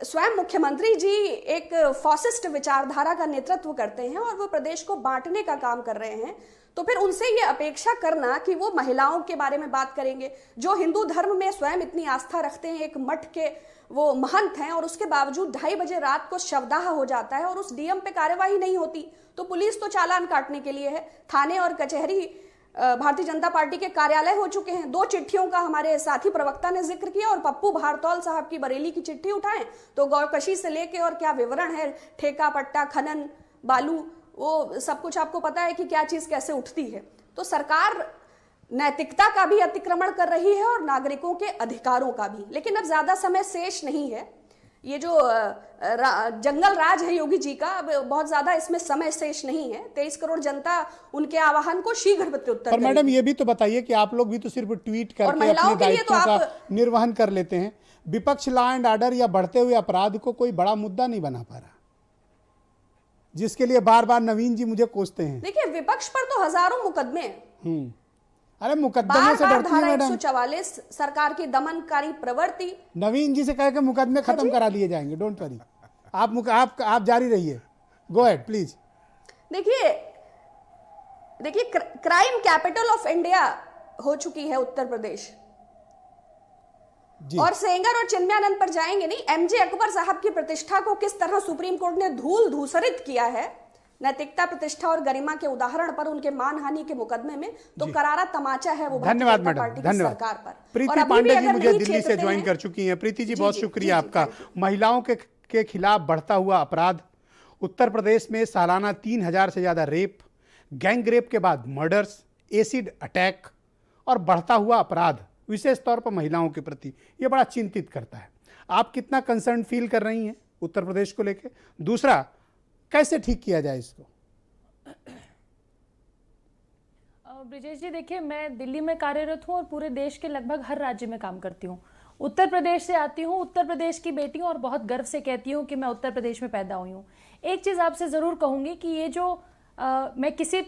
स्वयं मुख्यमंत्री जी एक फॉसिस्ट विचारधारा का नेतृत्व करते हैं और वो प्रदेश को बांटने का काम कर रहे हैं, तो फिर उनसे ये अपेक्षा करना कि वो महिलाओं के बारे में बात करेंगे, जो हिंदू धर्म में स्वयं इतनी आस्था रखते हैं, एक मठ के वो महंत हैं, और उसके बावजूद 2:30 बजे रात को शवदाह हो जाता है और उस डीएम पे कार्यवाही नहीं होती, तो पुलिस तो चालान काटने के लिए है। थाने और कचहरी भारतीय जनता पार्टी के कार्यालय हो चुके हैं। 2 चिट्ठियों का हमारे साथी प्रवक्ता ने जिक्र किया, और पप्पू भारतौल साहब की बरेली की चिट्ठी उठाएं तो गौकशी से लेके और क्या विवरण है, ठेका पट्टा, खनन, बालू, वो सब कुछ आपको पता है कि क्या चीज कैसे उठती है। तो सरकार नैतिकता का भी अतिक्रमण कर रही है और नागरिकों के अधिकारों का भी। लेकिन अब ज्यादा समय शेष नहीं है, ये जो जंगल राज है योगी जी का, अब बहुत ज्यादा इसमें समय शेष नहीं है। 23 करोड़ जनता उनके आह्वान को शीघ्र प्रत्युत्तर पर मैडम करेगी। ये भी तो बताइए कि आप लोग भी तो सिर्फ ट्वीट और करके महिलाओं अपने के लिए तो दायित्वों आप का निर्वहन कर लेते हैं। विपक्ष लॉ एंड ऑर्डर या बढ़ते हुए अपराध को कोई बड़ा मुद्दा नहीं बना पा रहा, जिसके लिए बार बार नवीन जी मुझे कोसते हैं। देखिए, विपक्ष पर तो हजारों मुकदमे हैं। अरे मुकदमे बार से बार डरती है धारा मैडम। 144 सरकार की दमनकारी प्रवृत्ति। नवीन जी से कह के मुकदमे खत्म करा लिए जाएंगे, डोंट वरी। आप जारी रहिए, गो अहेड प्लीज। देखिए क्राइम कैपिटल ऑफ इंडिया हो चुकी है उत्तर प्रदेश। और सेंगर और चिन्मयानंद पर जाएंगे नहीं, एमजे अकबर साहब की प्रतिष्ठा को किस तरह सुप्रीम कोर्ट ने धूल धूसरित किया है, नैतिकता, प्रतिष्ठा और गरिमा के उदाहरण पर, उनके मानहानि के मुकदमे में तो करारा तमाचा है वो भारतीय धन्यवाद जनता मैडम, पार्टी की धन्यवाद। सरकार पर। और प्रीति अभी भी पांडे जी अगर मुझे नहीं दिल्ली से छेड़ते ज्वाइन हैं- कर चुकी हैं। प्रीति जी जी, बहुत जी, शुक्रिया जी, जी, आपका। thank you। महिलाओं के खिलाफ बढ़ता हुआ अपराध, उत्तर प्रदेश में सालाना 3000 से ज्यादा रेप, गैंग रेप के बाद मर्डर्स, एसिड अटैक और बढ़ता हुआ अपराध विशेष तौर पर महिलाओं के प्रति, ये बड़ा चिंतित करता है। आप कितना कंसर्न फील कर रही हैं उत्तर प्रदेश को लेकर? दूसरा, कैसे ठीक किया जाए इसको? ब्रिजेश जी, देखिए, मैं दिल्ली में कार्यरत हूँ और पूरे देश के लगभग हर राज्य में काम करती हूँ। उत्तर प्रदेश से आती हूँ, उत्तर प्रदेश की बेटी हूँ और बहुत गर्व से कहती हूँ कि मैं उत्तर प्रदेश में पैदा हुई हूँ। एक चीज़ आपसे ज़रूर कहूँगी कि ये जो मैं किसी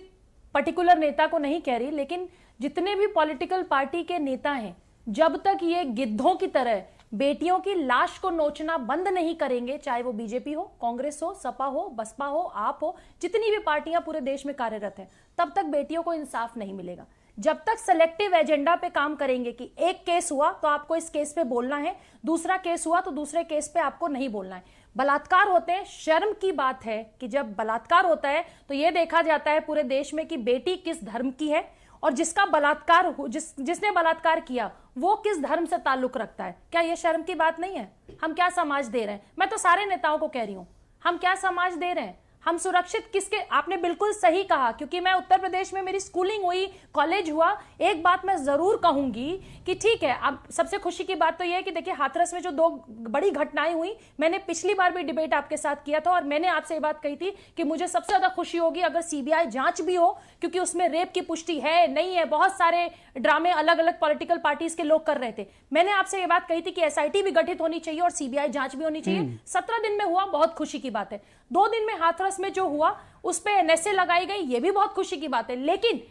पर्टिकुलर नेता को नहीं कह रही, लेकिन जितने भी पॉलिटिकल पार्टी के नेता हैं, जब तक ये गिद्धों की तरह बेटियों की लाश को नोचना बंद नहीं करेंगे, चाहे वो बीजेपी हो, कांग्रेस हो, सपा हो, बसपा हो, आप हो, जितनी भी पार्टियां पूरे देश में कार्यरत हैं, तब तक बेटियों को इंसाफ नहीं मिलेगा। जब तक सेलेक्टिव एजेंडा पे काम करेंगे कि एक केस हुआ तो आपको इस केस पे बोलना है, दूसरा केस हुआ तो दूसरे केस पे आपको नहीं बोलना है। बलात्कार होते हैं, शर्म की बात है कि जब बलात्कार होता है तो यह देखा जाता है पूरे देश में कि बेटी किस धर्म की है और जिसका बलात्कार जिसने बलात्कार किया वो किस धर्म से ताल्लुक रखता है। क्या यह शर्म की बात नहीं है? हम क्या समाज दे रहे हैं? मैं तो सारे नेताओं को कह रही हूं, हम क्या समाज दे रहे हैं? हम सुरक्षित किसके? आपने बिल्कुल सही कहा, क्योंकि मैं उत्तर प्रदेश में मेरी स्कूलिंग हुई, कॉलेज हुआ। एक बात मैं जरूर कहूंगी कि ठीक है, अब सबसे खुशी की बात तो यह है कि देखिए, हाथरस में जो 2 बड़ी घटनाएं हुई, मैंने पिछली बार भी डिबेट आपके साथ किया था और मैंने आपसे ये बात कही थी कि मुझे सबसे ज्यादा खुशी होगी अगर सीबीआई जांच भी हो, क्योंकि उसमें रेप की पुष्टि है नहीं है, बहुत सारे ड्रामे अलग अलग पॉलिटिकल पार्टीज के लोग कर रहे थे। मैंने आपसे ये बात कही थी कि एसआईटी भी गठित होनी चाहिए और सीबीआई जांच भी होनी चाहिए। 17 दिन में हुआ, बहुत खुशी की बात है। 2 दिन में हाथरस में जो हुआ उस पे एनएसए लगाई गई, ये भी बहुत खुशी की बात है। लेकिन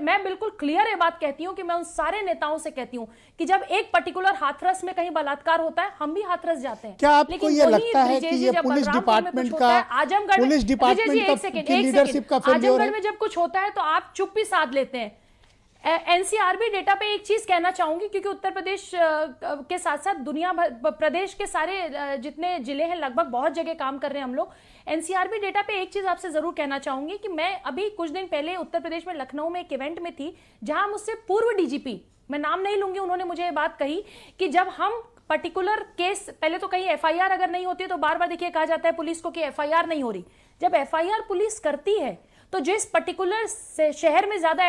मैं बिल्कुल क्लियर ये बात कहती हूं कि मैं उन सारे नेताओं से कहती हूं कि जब एक पर्टिकुलर हाथरस में कहीं बलात्कार होता है, हम भी हाथरस जाते हैं। क्या आपको ये लगता है कि ये पुलिस डिपार्टमेंट का लीडरशिप का फेल्योर है? आजमगढ़ में जब कुछ होता है तो आप चुप ही साध लेते हैं। एनसीआरबी डेटा पे एक चीज कहना चाहूंगी, क्योंकि उत्तर प्रदेश के साथ साथ दुनिया भर प्रदेश के सारे जितने जिले हैं, लगभग बहुत जगह काम कर रहे हैं हम लोग। एनसीआरबी डेटा पे एक चीज आपसे जरूर कहना चाहूंगी कि मैं अभी कुछ दिन पहले उत्तर प्रदेश में लखनऊ में एक इवेंट में थी, जहां मुझसे पूर्व डीजीपी, मैं नाम नहीं लूंगी, उन्होंने मुझे ये बात कही कि जब हम पर्टिकुलर केस, पहले तो कहीं एफआईआर अगर नहीं होती है तो बार बार देखिए कहा जाता है पुलिस को कि एफआईआर नहीं हो रही। जब एफआईआर पुलिस करती है तो जिस पर्टिकुलर शहर में ज्यादा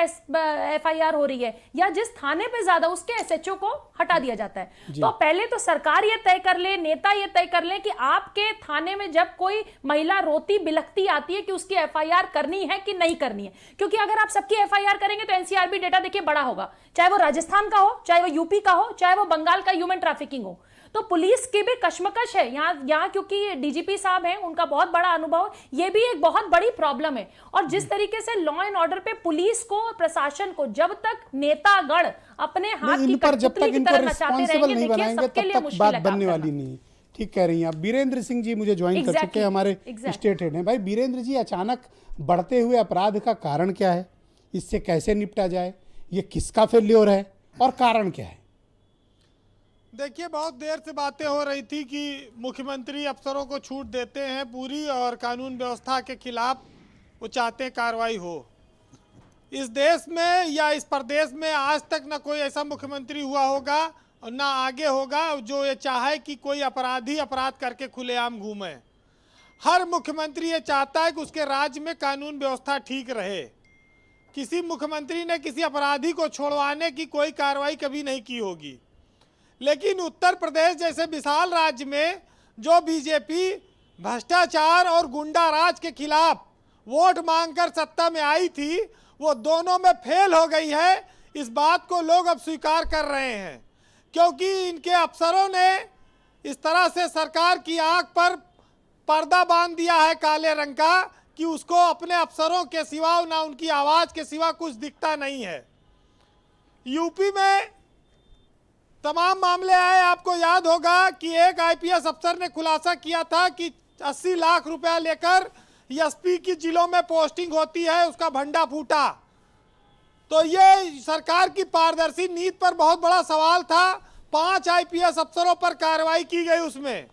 एफआईआर हो रही है या जिस थाने पे ज्यादा, उसके एसएचओ को हटा दिया जाता है। तो पहले तो सरकार ये तय कर ले, नेता ये तय कर ले कि आपके थाने में जब कोई महिला रोती बिलखती आती है कि उसकी एफआईआर करनी है कि नहीं करनी है। क्योंकि अगर आप सबकी एफआईआर करेंगे तो एनसीआरबी डेटा देखिए बड़ा होगा, चाहे वो राजस्थान का हो, चाहे वो यूपी का हो, चाहे वो बंगाल का ह्यूमन ट्रैफिकिंग हो। तो पुलिस की भी कश्मकश है यहाँ क्योंकि डीजीपी साहब हैं, उनका बहुत बड़ा अनुभव, ये भी एक बहुत बड़ी प्रॉब्लम है। और जिस तरीके से लॉ एंड ऑर्डर पे पुलिस को, प्रशासन को, जब तक नेतागण अपने हाथ की कठपुतली की तरह नचाते रहेंगे, देखिए सबके लिए मुश्किल है बनने वाली नहीं। ठीक कह रही हैं आप। बीरेंद्र सिंह जी मुझे ज्वाइन कर चुके हैं, हमारे स्टेट हेड हैं। भाई बीरेंद्र जी, अचानक बढ़ते हुए अपराध का कारण क्या है? इससे कैसे निपटा जाए? ये किसका फेल्योर है और कारण क्या है? देखिए, बहुत देर से बातें हो रही थी कि मुख्यमंत्री अफसरों को छूट देते हैं पूरी और कानून व्यवस्था के खिलाफ वो चाहते हैं कार्रवाई हो। इस देश में या इस प्रदेश में आज तक ना कोई ऐसा मुख्यमंत्री हुआ होगा और ना आगे होगा जो ये चाहे कि कोई अपराधी अपराध करके खुलेआम घूमे। हर मुख्यमंत्री ये चाहता है कि उसके राज्य में कानून व्यवस्था ठीक रहे। किसी मुख्यमंत्री ने किसी अपराधी को छोड़वाने की कोई कार्रवाई कभी नहीं की होगी। लेकिन उत्तर प्रदेश जैसे विशाल राज्य में जो बीजेपी भ्रष्टाचार और गुंडा राज के खिलाफ वोट मांगकर सत्ता में आई थी, वो दोनों में फेल हो गई है। इस बात को लोग अब स्वीकार कर रहे हैं, क्योंकि इनके अफसरों ने इस तरह से सरकार की आंख पर पर्दा बांध दिया है काले रंग का कि उसको अपने अफसरों के सिवा, ना उनकी आवाज के सिवा कुछ दिखता नहीं है। यूपी में तमाम मामले आए। आपको याद होगा कि एक आईपीएस अफसर ने खुलासा किया था कि 80 लाख रुपया लेकर एसपी की जिलों में पोस्टिंग होती है, उसका भंडा फूटा। तो ये सरकार की पारदर्शी नीति पर बहुत बड़ा सवाल था। 5 आईपीएस अफसरों पर कार्रवाई की गई उसमें।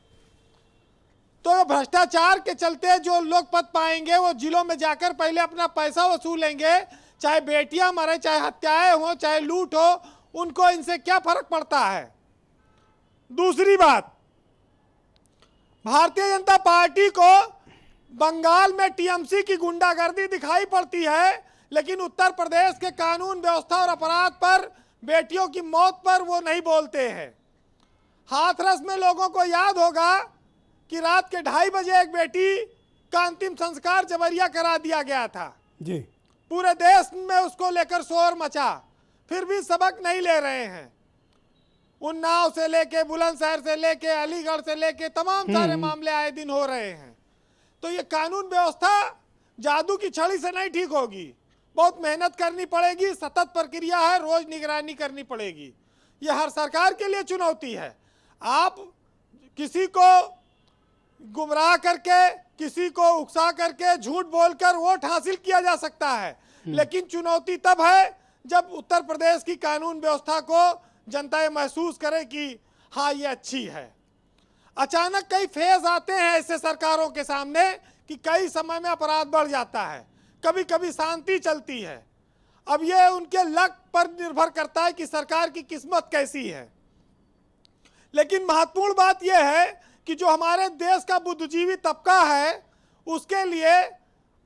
तो भ्रष्टाचार के चलते जो लोग पद पाएंगे वो जिलों में जाकर पहले अपना पैसा वसूलेंगे, चाहे बेटियां मरे, चाहे हत्याएं हो, चाहे लूट हो, उनको इनसे क्या फर्क पड़ता है। दूसरी बात, भारतीय जनता पार्टी को बंगाल में टीएमसी की गुंडागर्दी दिखाई पड़ती है, लेकिन उत्तर प्रदेश के कानून व्यवस्था और अपराध पर, बेटियों की मौत पर वो नहीं बोलते हैं। हाथरस में लोगों को याद होगा कि रात के 2:30 बजे एक बेटी का अंतिम संस्कार जबरिया करा दिया गया था जी। पूरे देश में उसको लेकर शोर मचा, फिर भी सबक नहीं ले रहे हैं। उन्नाव से लेके, बुलंदशहर से लेके, अलीगढ़ से लेके तमाम सारे मामले आए दिन हो रहे हैं। तो ये कानून व्यवस्था जादू की छड़ी से नहीं ठीक होगी, बहुत मेहनत करनी पड़ेगी, सतत प्रक्रिया है, रोज निगरानी करनी पड़ेगी। ये हर सरकार के लिए चुनौती है। आप किसी को गुमराह करके, किसी को उकसा करके, झूठ बोलकर वोट हासिल किया जा सकता है, लेकिन चुनौती तब है जब उत्तर प्रदेश की कानून व्यवस्था को जनता ये महसूस करे कि हाँ ये अच्छी है। अचानक कई फेज आते हैं ऐसे सरकारों के सामने कि कई समय में अपराध बढ़ जाता है, कभी कभी शांति चलती है। अब ये उनके लक पर निर्भर करता है कि सरकार की किस्मत कैसी है। लेकिन महत्वपूर्ण बात यह है कि जो हमारे देश का बुद्धिजीवी तबका है, उसके लिए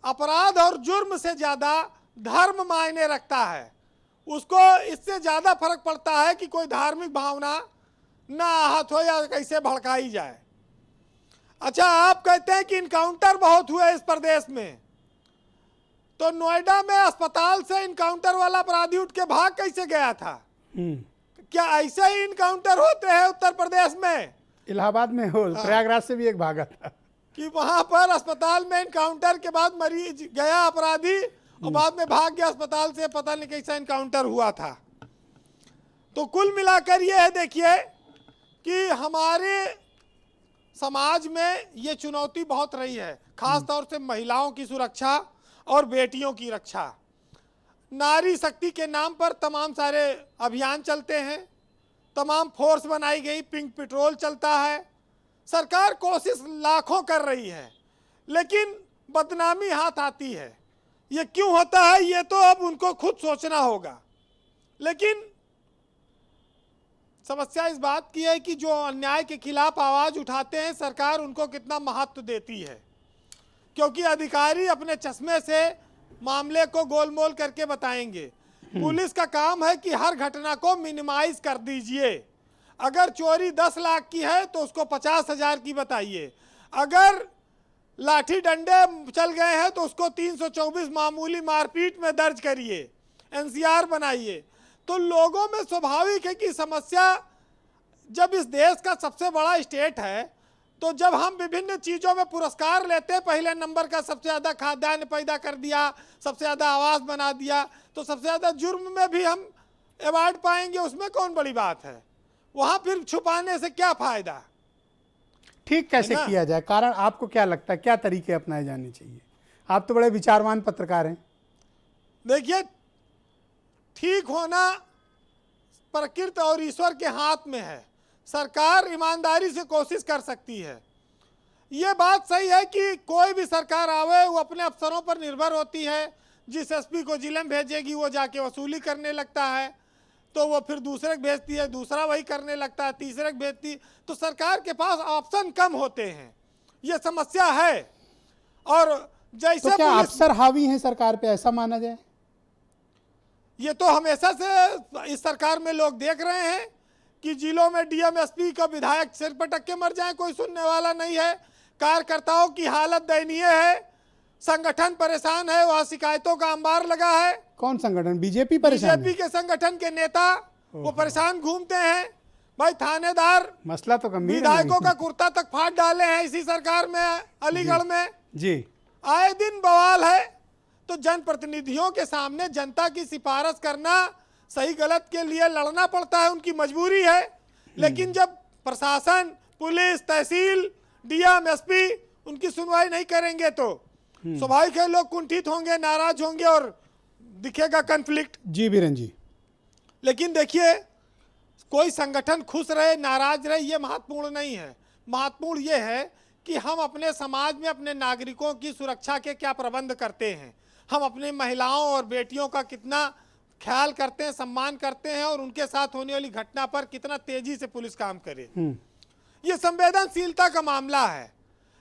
अपराध और जुर्म से ज़्यादा धर्म मायने रखता है। उसको इससे ज़्यादा फर्क पड़ता है कि कोई धार्मिक भावना ना आहत हो या कैसे भड़काई जाए। अच्छा, आप कहते हैं कि इनकाउंटर बहुत हुए इस प्रदेश में, तो नोएडा में अस्पताल से इनकाउंटर वाला अपराधी उठ के भाग कैसे गया था? क्या ऐसे ही इनकाउंटर होते हैं उत्तर प्रदेश में? इलाहाबाद में हो, प्रयागराज से भी एक भागा था कि वहां पर अस्पताल में इनकाउंटर के बाद मरीज गया अपराधी और बाद में भाग गया अस्पताल से, पता नहीं कैसा इनकाउंटर हुआ था। तो कुल मिलाकर ये है, देखिए कि हमारे समाज में ये चुनौती बहुत रही है, खास तौर से महिलाओं की सुरक्षा और बेटियों की रक्षा। नारी शक्ति के नाम पर तमाम सारे अभियान चलते हैं, तमाम फोर्स बनाई गई, पिंक पेट्रोल चलता है। सरकार कोशिश लाखों कर रही है, लेकिन बदनामी हाथ आती है। ये क्यों होता है, ये तो अब उनको खुद सोचना होगा। लेकिन समस्या इस बात की है कि जो अन्याय के खिलाफ आवाज उठाते हैं, सरकार उनको कितना महत्व देती है, क्योंकि अधिकारी अपने चश्मे से मामले को गोलमोल करके बताएंगे। पुलिस का काम है कि हर घटना को मिनिमाइज कर दीजिए। अगर चोरी 10 लाख की है तो उसको 50,000 की बताइए। अगर लाठी डंडे चल गए हैं तो उसको 324 मामूली मारपीट में दर्ज करिए, एनसीआर बनाइए। तो लोगों में स्वाभाविक है कि समस्या, जब इस देश का सबसे बड़ा स्टेट है, तो जब हम विभिन्न चीज़ों में पुरस्कार लेते हैं, पहले नंबर का सबसे ज़्यादा खाद्यान्न पैदा कर दिया, सबसे ज़्यादा आवास बना दिया, तो सबसे ज़्यादा जुर्म में भी हम अवार्ड पाएंगे, उसमें कौन बड़ी बात है? वहाँ फिर छुपाने से क्या फ़ायदा? ठीक कैसे किया जाए? कारण आपको क्या लगता है, क्या तरीके अपनाए जाने चाहिए? आप तो बड़े विचारवान पत्रकार हैं। देखिए, ठीक होना प्रकृति और ईश्वर के हाथ में है। सरकार ईमानदारी से कोशिश कर सकती है। ये बात सही है कि कोई भी सरकार आवे वो अपने अफसरों पर निर्भर होती है। जिस एसपी को जिले में भेजेगी वो जाके वसूली करने लगता है, तो वो फिर दूसरे को भेजती है, दूसरा वही करने लगता है, तीसरे को भेजती। तो सरकार के पास ऑप्शन कम होते हैं, ये समस्या है। और जैसे तो क्या अफसर हावी हैं सरकार पे, ऐसा माना जाए? ये तो हमेशा से इस सरकार में लोग देख रहे हैं कि जिलों में डीएम एसपी का विधायक सिर पर टक्के मर जाए, कोई सुनने वाला नहीं है। कार्यकर्ताओं की हालत दयनीय है, संगठन परेशान है, वहां शिकायतों का अंबार लगा है। कौन संगठन? बीजेपी परेशान है? बीजेपी के संगठन के नेता वो परेशान घूमते हैं। भाई थानेदार मसला तो गंभीर है। विधायकों का कुर्ता तक फाड़ डाले हैं इसी सरकार में, अलीगढ़ में जी आए दिन बवाल है। तो जनप्रतिनिधियों के सामने जनता की सिफारिश करना, सही गलत के लिए लड़ना पड़ता है, उनकी मजबूरी है। लेकिन जब प्रशासन, पुलिस, तहसील, डीएम, एसपी उनकी सुनवाई नहीं करेंगे तो स्वाभाविक है लोग कुंठित होंगे, नाराज होंगे और दिखेगा कन्फ्लिक्ट। जी बीरेन जी, लेकिन देखिए, कोई संगठन खुश रहे नाराज रहे ये महत्वपूर्ण नहीं है। महत्वपूर्ण ये है कि हम अपने समाज में अपने नागरिकों की सुरक्षा के क्या प्रबंध करते हैं, हम अपनी महिलाओं और बेटियों का कितना ख्याल करते हैं, सम्मान करते हैं, और उनके साथ होने वाली घटना पर कितना तेजी से पुलिस काम करे। ये संवेदनशीलता का मामला है।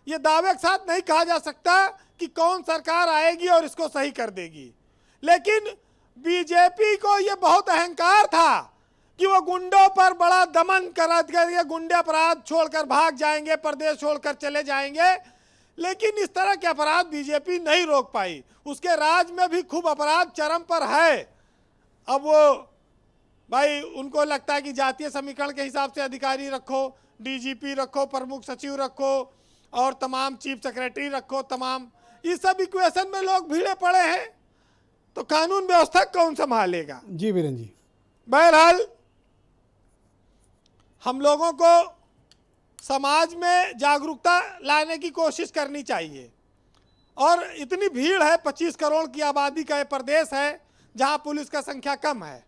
ये दावे के साथ नहीं कहा जा सकता कि कौन सरकार आएगी और इसको सही कर देगी। लेकिन बीजेपी को ये बहुत अहंकार था कि वो गुंडों पर बड़ा दमन कर गुंडे अपराध छोड़कर भाग जाएंगे, प्रदेश छोड़कर चले जाएंगे। लेकिन इस तरह के अपराध बीजेपी नहीं रोक पाई। उसके राज में भी खूब अपराध चरम पर है। अब वो भाई उनको लगता है कि जातीय समीकरण के हिसाब से अधिकारी रखो, डीजीपी रखो, प्रमुख सचिव रखो और तमाम चीफ सेक्रेटरी रखो, तमाम इस सब इक्वेशन में लोग भीड़े पड़े हैं, तो कानून व्यवस्था कौन संभालेगा? जी बीरेन जी, बहरहाल हम लोगों को समाज में जागरूकता लाने की कोशिश करनी चाहिए। और इतनी भीड़ है, 25 करोड़ की आबादी का ये प्रदेश है जहां पुलिस का संख्या कम है।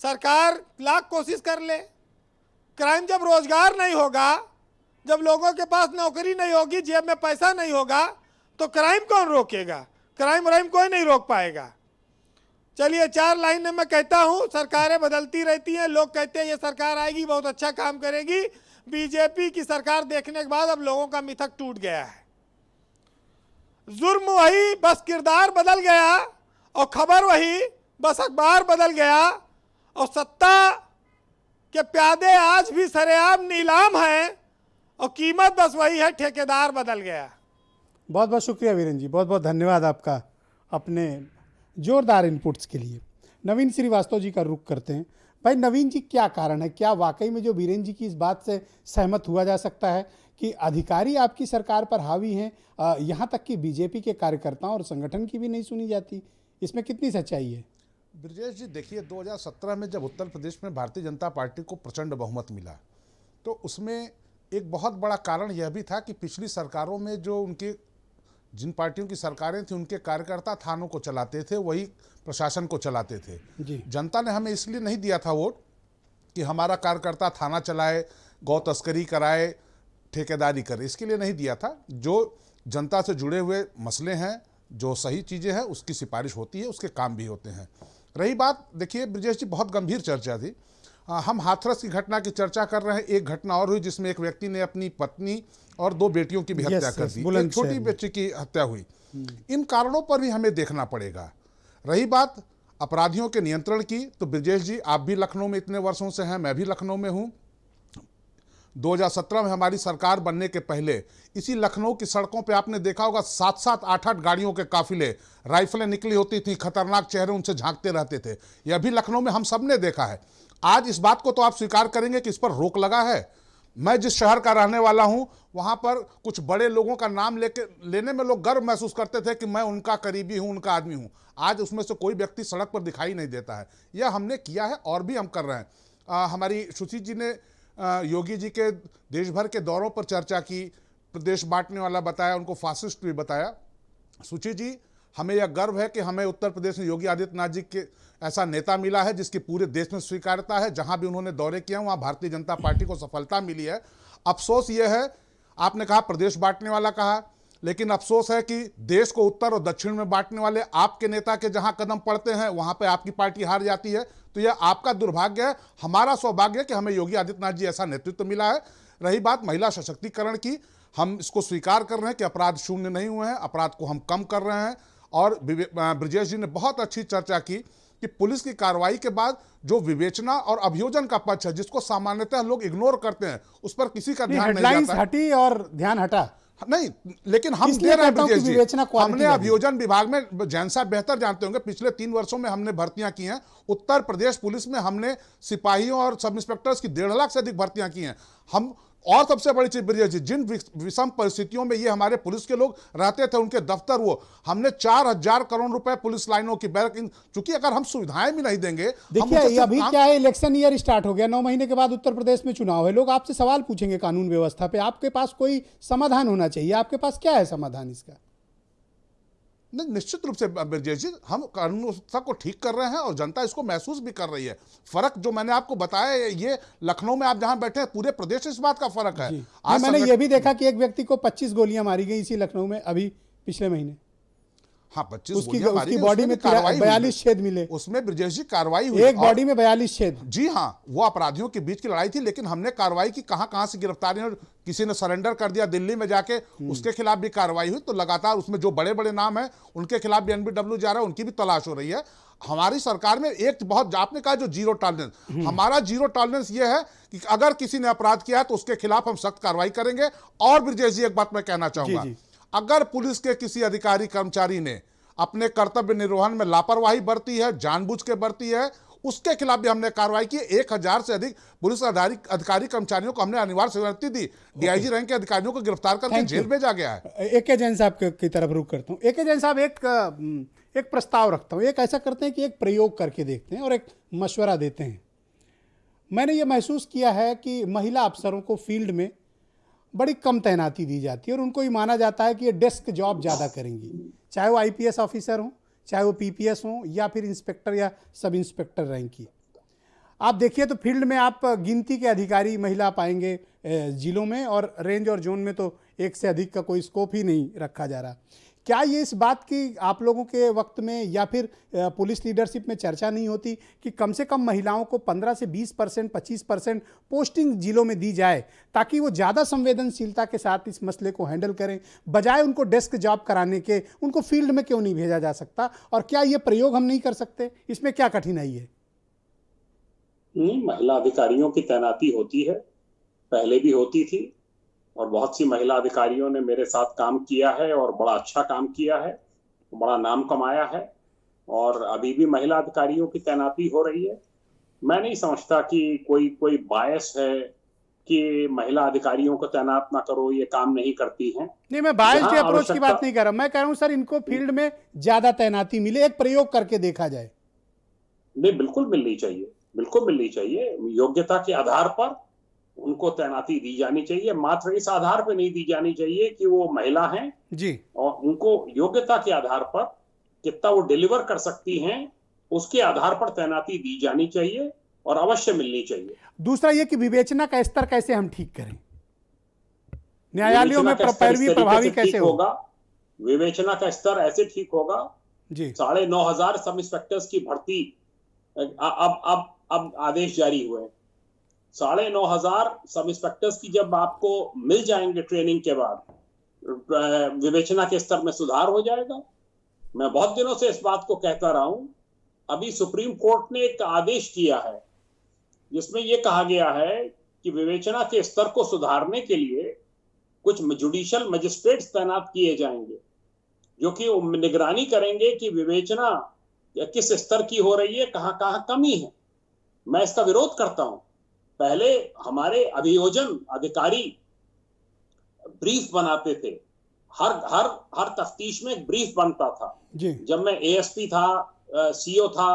सरकार लाख कोशिश कर ले, क्राइम जब रोजगार नहीं होगा, जब लोगों के पास नौकरी नहीं होगी, जेब में पैसा नहीं होगा, तो क्राइम कौन रोकेगा? क्राइम कोई नहीं रोक पाएगा। चलिए 4 लाइन में मैं कहता हूं, सरकारें बदलती रहती हैं, लोग कहते हैं ये सरकार आएगी बहुत अच्छा काम करेगी। बीजेपी की सरकार देखने के बाद अब लोगों का मिथक टूट गया है। जुर्म वही, बस किरदार बदल गया, और खबर वही, बस अखबार बदल गया, और सत्ता के प्यादे आज भी सरेआम नीलाम हैं, और कीमत बस वही है, ठेकेदार बदल गया। बहुत बहुत शुक्रिया वीरेन जी, बहुत बहुत धन्यवाद आपका अपने जोरदार इनपुट्स के लिए। नवीन श्रीवास्तव जी का रुख करते हैं। भाई नवीन जी, क्या कारण है, क्या वाकई में जो बीरेन जी की इस बात से सहमत हुआ जा सकता है कि अधिकारी आपकी सरकार पर हावी हैं, यहाँ तक कि बीजेपी के कार्यकर्ताओं और संगठन की भी नहीं सुनी जाती? इसमें कितनी सच्चाई है? ब्रजेश जी देखिए, 2017 में जब उत्तर प्रदेश में भारतीय जनता पार्टी को प्रचंड बहुमत मिला, तो उसमें एक बहुत बड़ा कारण यह भी था कि पिछली सरकारों में जो उनके जिन पार्टियों की सरकारें थी, उनके कार्यकर्ता थानों को चलाते थे, वही प्रशासन को चलाते थे। जनता ने हमें इसलिए नहीं दिया था वोट कि हमारा कार्यकर्ता थाना चलाए, गौ तस्करी कराए, ठेकेदारी करे, इसके लिए नहीं दिया था। जो जनता से जुड़े हुए मसले हैं, जो सही चीज़ें हैं, उसकी सिफारिश होती है, उसके काम भी होते हैं। रही बात, देखिए ब्रजेश जी, बहुत गंभीर चर्चा थी। हम हाथरस की घटना की चर्चा कर रहे हैं। एक घटना और हुई जिसमें एक व्यक्ति ने अपनी पत्नी और 2 बेटियों की भी हत्या कर दी, एक छोटी बच्ची की हत्या हुई। इन कारणों पर भी हमें देखना पड़ेगा। रही बात अपराधियों के नियंत्रण की, तो ब्रजेश जी आप भी लखनऊ में इतने वर्षों से हैं, मैं भी लखनऊ में हूँ। 2017 में हमारी सरकार बनने के पहले इसी लखनऊ की सड़कों पे आपने देखा होगा 7-7, 8-8 गाड़ियों के काफिले, राइफलें निकली होती थी, खतरनाक चेहरे उनसे झांकते रहते थे। यह भी लखनऊ में हम सब ने देखा है। आज इस बात को तो आप स्वीकार करेंगे कि इस पर रोक लगा है। मैं जिस शहर का रहने वाला हूं, वहां पर कुछ बड़े लोगों का नाम लेने में लोग गर्व महसूस करते थे कि मैं उनका करीबी हूं, उनका आदमी हूं। आज उसमें से कोई व्यक्ति सड़क पर दिखाई नहीं देता है। यह हमने किया है और भी हम कर रहे हैं। हमारी सुशील जी ने योगी जी के देश भर के दौरों पर चर्चा की, प्रदेश बांटने वाला बताया, उनको फासिस्ट भी बताया। सुशील जी, हमें यह गर्व है कि हमें उत्तर प्रदेश में योगी आदित्यनाथ जी के ऐसा नेता मिला है जिसकी पूरे देश में स्वीकार्यता है। जहां भी उन्होंने दौरे किया वहां भारतीय जनता पार्टी को सफलता मिली है। अफसोस यह है, आपने कहा प्रदेश बांटने वाला कहा, लेकिन अफसोस है कि देश को उत्तर और दक्षिण में बांटने वाले आपके नेता के जहां कदम पड़ते हैं वहां पे आपकी पार्टी हार जाती है। तो यह आपका दुर्भाग्य है। हमारा सौभाग्य है कि हमें योगी आदित्यनाथ जी ऐसा नेतृत्व मिला है। रही बात महिला सशक्तिकरण की, हम इसको स्वीकार कर रहे हैं कि अपराध शून्य नहीं हुए हैं, अपराध को हम कम कर रहे हैं। और ब्रजेश जी ने बहुत अच्छी चर्चा की कि पुलिस की कार्रवाई के बाद जो विवेचना और अभियोजन का पक्ष है, जिसको सामान्यतः लोग इग्नोर करते हैं, उस पर किसी का ध्यान नहीं हेडलाइंस जाता है। हटी और ध्यान हटा नहीं, लेकिन हम इसलिए दे रहे हैं कहता हूं कि ब्रजेश जी। विवेचना क्वालिटी हमने लगी। अभियोजन विभाग में, जैन साहब बेहतर जानते होंगे, पिछले 3 वर्षों में हमने भर्तियां की हैं। उत्तर प्रदेश पुलिस में हमने सिपाहियों और सब इंस्पेक्टर्स की 1.5 लाख से अधिक भर्तियां की हैं हम। और सबसे बड़ी चीज ब्रजेश जी, जिन विषम परिस्थितियों में ये हमारे पुलिस के लोग रहते थे, उनके दफ्तर, वो हमने 4,000 करोड़ रुपए पुलिस लाइनों की बैरक, चूंकि अगर हम सुविधाएं भी नहीं देंगे। देखिए अभी क्या है, इलेक्शन ईयर स्टार्ट हो गया, 9 महीने के बाद उत्तर प्रदेश में चुनाव है, लोग आपसे सवाल पूछेंगे कानून व्यवस्था पे, आपके पास कोई समाधान होना चाहिए। आपके पास क्या है समाधान इसका? नहीं, निश्चित रूप से ब्रजेश जी, हम कानून व्यवस्था को ठीक कर रहे हैं और जनता इसको महसूस भी कर रही है। फर्क जो मैंने आपको बताया, ये लखनऊ में आप जहां बैठे हैं, पूरे प्रदेश इस बात का फर्क है। आज मैंने ये भी देखा कि एक व्यक्ति को 25 गोलियां मारी गई इसी लखनऊ में अभी पिछले महीने। हाँ, 25 उसकी गोलियां बॉडी में 42 छेद मिले। उसमें ब्रजेश जी कार्रवाई हुई, एक बॉडी में 42 छेद। जी हाँ, वो अपराधियों के बीच की लड़ाई थी, लेकिन हमने कार्रवाई की। कहां से गिरफ्तारी, किसी ने सरेंडर कर दिया दिल्ली में जाके, उसके खिलाफ भी कार्रवाई हुई। तो लगातार उसमें जो बड़े बड़े नाम है, उनके खिलाफ भी एनबीडब्ल्यू जा रहा है, उनकी भी तलाश हो रही है। हमारी सरकार में एक बहुत, आपने कहा जो जीरो टॉलरेंस, हमारा जीरो टॉलरेंस ये है कि अगर किसी ने अपराध किया है तो उसके खिलाफ हम सख्त कार्रवाई करेंगे। और ब्रजेश जी, एक बात मैं कहना चाहूंगा, अगर पुलिस के किसी अधिकारी कर्मचारी ने अपने कर्तव्य निर्वहन में लापरवाही बरती है, जानबूझ के बरती है, उसके खिलाफ भी हमने कार्रवाई की। 1000 से अधिक पुलिस अधिकारी कर्मचारियों को हमने अनिवार्य सेवानिवृत्ति दी। डीआईजी रैंक के अधिकारियों को गिरफ्तार करके जेल भेजा गया है। AK जैन साहब की तरफ रुख करता हूँ। AK जैन साहब, एक प्रस्ताव रखता हूँ। एक ऐसा करते हैं कि एक प्रयोग करके देखते हैं और एक मशवरा देते हैं। मैंने ये महसूस किया है कि महिला अफसरों को फील्ड में बड़ी कम तैनाती दी जाती है और उनको ये माना जाता है कि ये डेस्क जॉब ज़्यादा करेंगी, चाहे वो IPS ऑफिसर हों, चाहे वो PPS हों, या फिर इंस्पेक्टर या सब इंस्पेक्टर रैंक की। आप देखिए तो फील्ड में आप गिनती के अधिकारी महिला पाएंगे जिलों में, और रेंज और जोन में तो 1 से अधिक का कोई स्कोप ही नहीं रखा जा रहा। क्या ये इस बात की आप लोगों के वक्त में या फिर पुलिस लीडरशिप में चर्चा नहीं होती कि कम से कम महिलाओं को 15 से 20%, 25% पोस्टिंग जिलों में दी जाए, ताकि वो ज़्यादा संवेदनशीलता के साथ इस मसले को हैंडल करें, बजाय उनको डेस्क जॉब कराने के? उनको फील्ड में क्यों नहीं भेजा जा सकता? और क्या ये प्रयोग हम नहीं कर सकते? इसमें क्या कठिनाई है? नहीं, महिला अधिकारियों की तैनाती होती है, पहले भी होती थी, और बहुत सी महिला अधिकारियों ने मेरे साथ काम किया है और बड़ा अच्छा काम किया है, बड़ा नाम कमाया है, और अभी भी महिला अधिकारियों की तैनाती हो रही है। मैं नहीं समझता कि कोई बायस है कि महिला अधिकारियों को तैनात ना करो, ये काम नहीं करती हैं। नहीं, मैं बायस के अप्रोच की बात नहीं कर रहा, मैं कह रहा हूं सर इनको फील्ड में ज्यादा तैनाती मिले, एक प्रयोग करके देखा जाए। नहीं, बिल्कुल मिलनी चाहिए, बिल्कुल मिलनी चाहिए। योग्यता के आधार पर उनको तैनाती दी जानी चाहिए, मात्र इस आधार पर नहीं दी जानी चाहिए कि वो महिला हैं जी, और उनको योग्यता के आधार पर कितना वो डिलीवर कर सकती हैं, उसके आधार पर तैनाती दी जानी चाहिए और अवश्य मिलनी चाहिए। दूसरा ये कि विवेचना का स्तर कैसे हम ठीक करें, न्यायालयों में पैरवी प्रभावी कैसे होगा? विवेचना का स्तर ऐसे ठीक होगा जी, 9,500 सब इंस्पेक्टर्स की भर्ती अब आदेश जारी हुए। 9,500 सब इंस्पेक्टर्स की जब आपको मिल जाएंगे ट्रेनिंग के बाद, विवेचना के स्तर में सुधार हो जाएगा। मैं बहुत दिनों से इस बात को कहता रहा हूं। अभी सुप्रीम कोर्ट ने एक आदेश किया है जिसमें यह कहा गया है कि विवेचना के स्तर को सुधारने के लिए कुछ जुडिशियल मजिस्ट्रेट्स तैनात किए जाएंगे, जो कि निगरानी करेंगे कि विवेचना किस स्तर की हो रही है, कहां कहां कमी है। मैं इसका विरोध करता हूं। पहले हमारे अभियोजन अधिकारी ब्रीफ बनाते थे, हर तफ्तीश में एक ब्रीफ बनता था जी। जब मैं ASP था, CO था,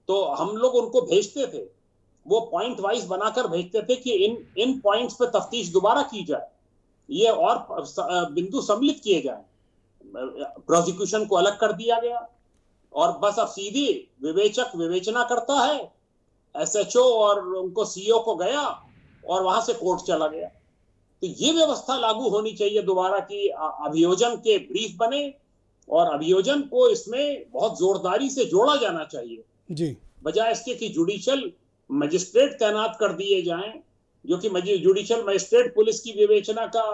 तो हम लोग उनको भेजते थे, वो पॉइंट वाइज बनाकर भेजते थे कि इन पॉइंट्स पे तफ्तीश दोबारा की जाए, ये और बिंदु सम्मिलित किए जाए। प्रोसिक्यूशन को अलग कर दिया गया और बस अब सीधी विवेचना करता है, SHO और उनको CO को गया और वहां से कोर्ट चला गया। तो ये व्यवस्था लागू होनी चाहिए दोबारा की अभियोजन के ब्रीफ बने और अभियोजन को इसमें बहुत जोरदारी से जोड़ा जाना चाहिए जी, बजाय इसके कि जुडिशियल मजिस्ट्रेट तैनात कर दिए जाएं, जो कि जुडिशियल मजिस्ट्रेट पुलिस की विवेचना का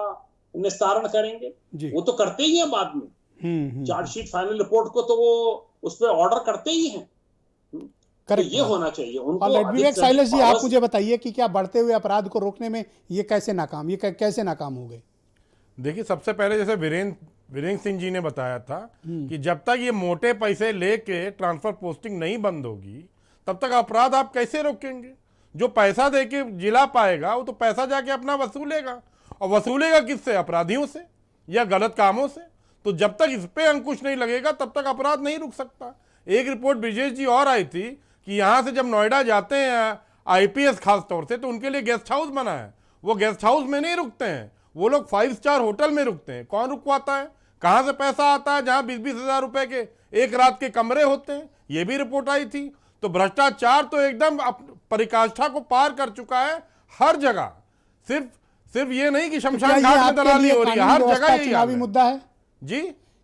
निस्तारण करेंगे। वो तो करते ही हैं बाद में, चार्जशीट फाइनल रिपोर्ट को तो वो उस पर ऑर्डर करते ही हैं। तो करेक्ट ये होना चाहिए उनको। और अधिक विवेक से साइलेश अधिक जी, आप powers- मुझे बताइए कि क्या बढ़ते हुए अपराध को रोकने में ये कैसे नाकाम हो गए? देखिए, सबसे पहले जैसे वीरेंद्र सिंह जी ने बताया था कि जब तक ये मोटे पैसे लेके ट्रांसफर पोस्टिंग नहीं बंद होगी तब तक अपराध आप कैसे रोकेंगे? जो पैसा देके जिला पाएगा वो तो पैसा जाके अपना वसूलेगा, और वसूलेगा किससे? अपराधियों से या गलत कामों से। तो जब तक इस पे अंकुश नहीं लगेगा तब तक अपराध नहीं रुक सकता। एक रिपोर्ट ब्रिजेश जी और आई थी कि यहाँ से जब नोएडा जाते हैं आईपीएस खास तौर से, तो उनके लिए गेस्ट हाउस बना है, वो गेस्ट हाउस में नहीं रुकते हैं, वो लोग 5 स्टार होटल में रुकते हैं। कौन रुकवाता है? कहाँ से पैसा आता है जहाँ 20-20 हजार रुपए के एक रात के कमरे होते हैं? ये भी रिपोर्ट आई थी। तो भ्रष्टाचार तो एकदम परिकाष्ठा को पार कर चुका है हर जगह। सिर्फ ये नहीं कि शमशान घाट में दलाली हो रही है, हर जगह यही चुनावी मुद्दा है जी।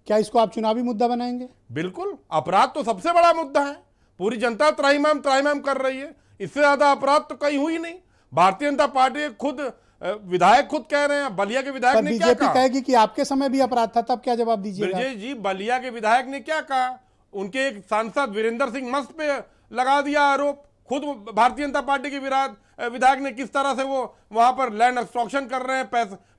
क्या इसको आप चुनावी मुद्दा बनाएंगे? बिल्कुल, अपराध तो सबसे बड़ा मुद्दा है। पूरी जनता त्राहिमाम कर रही है, इससे ज्यादा अपराध तो कहीं हुई नहीं। भारतीय जनता पार्टी खुद विधायक खुद कह रहे हैं, बलिया के विधायक ने क्या बीजेपी कहा? कहेगी कि आपके समय भी अपराध था, तब क्या जवाब दीजिएगा? ब्रजेश जी, बलिया के विधायक ने क्या कहा? उनके एक सांसद वीरेंद्र सिंह मस्त पे लगा दिया आरोप। खुद भारतीय जनता पार्टी के विधायक ने किस तरह से वो वहां पर लैंड एक्सट्रॉक्शन कर रहे हैं,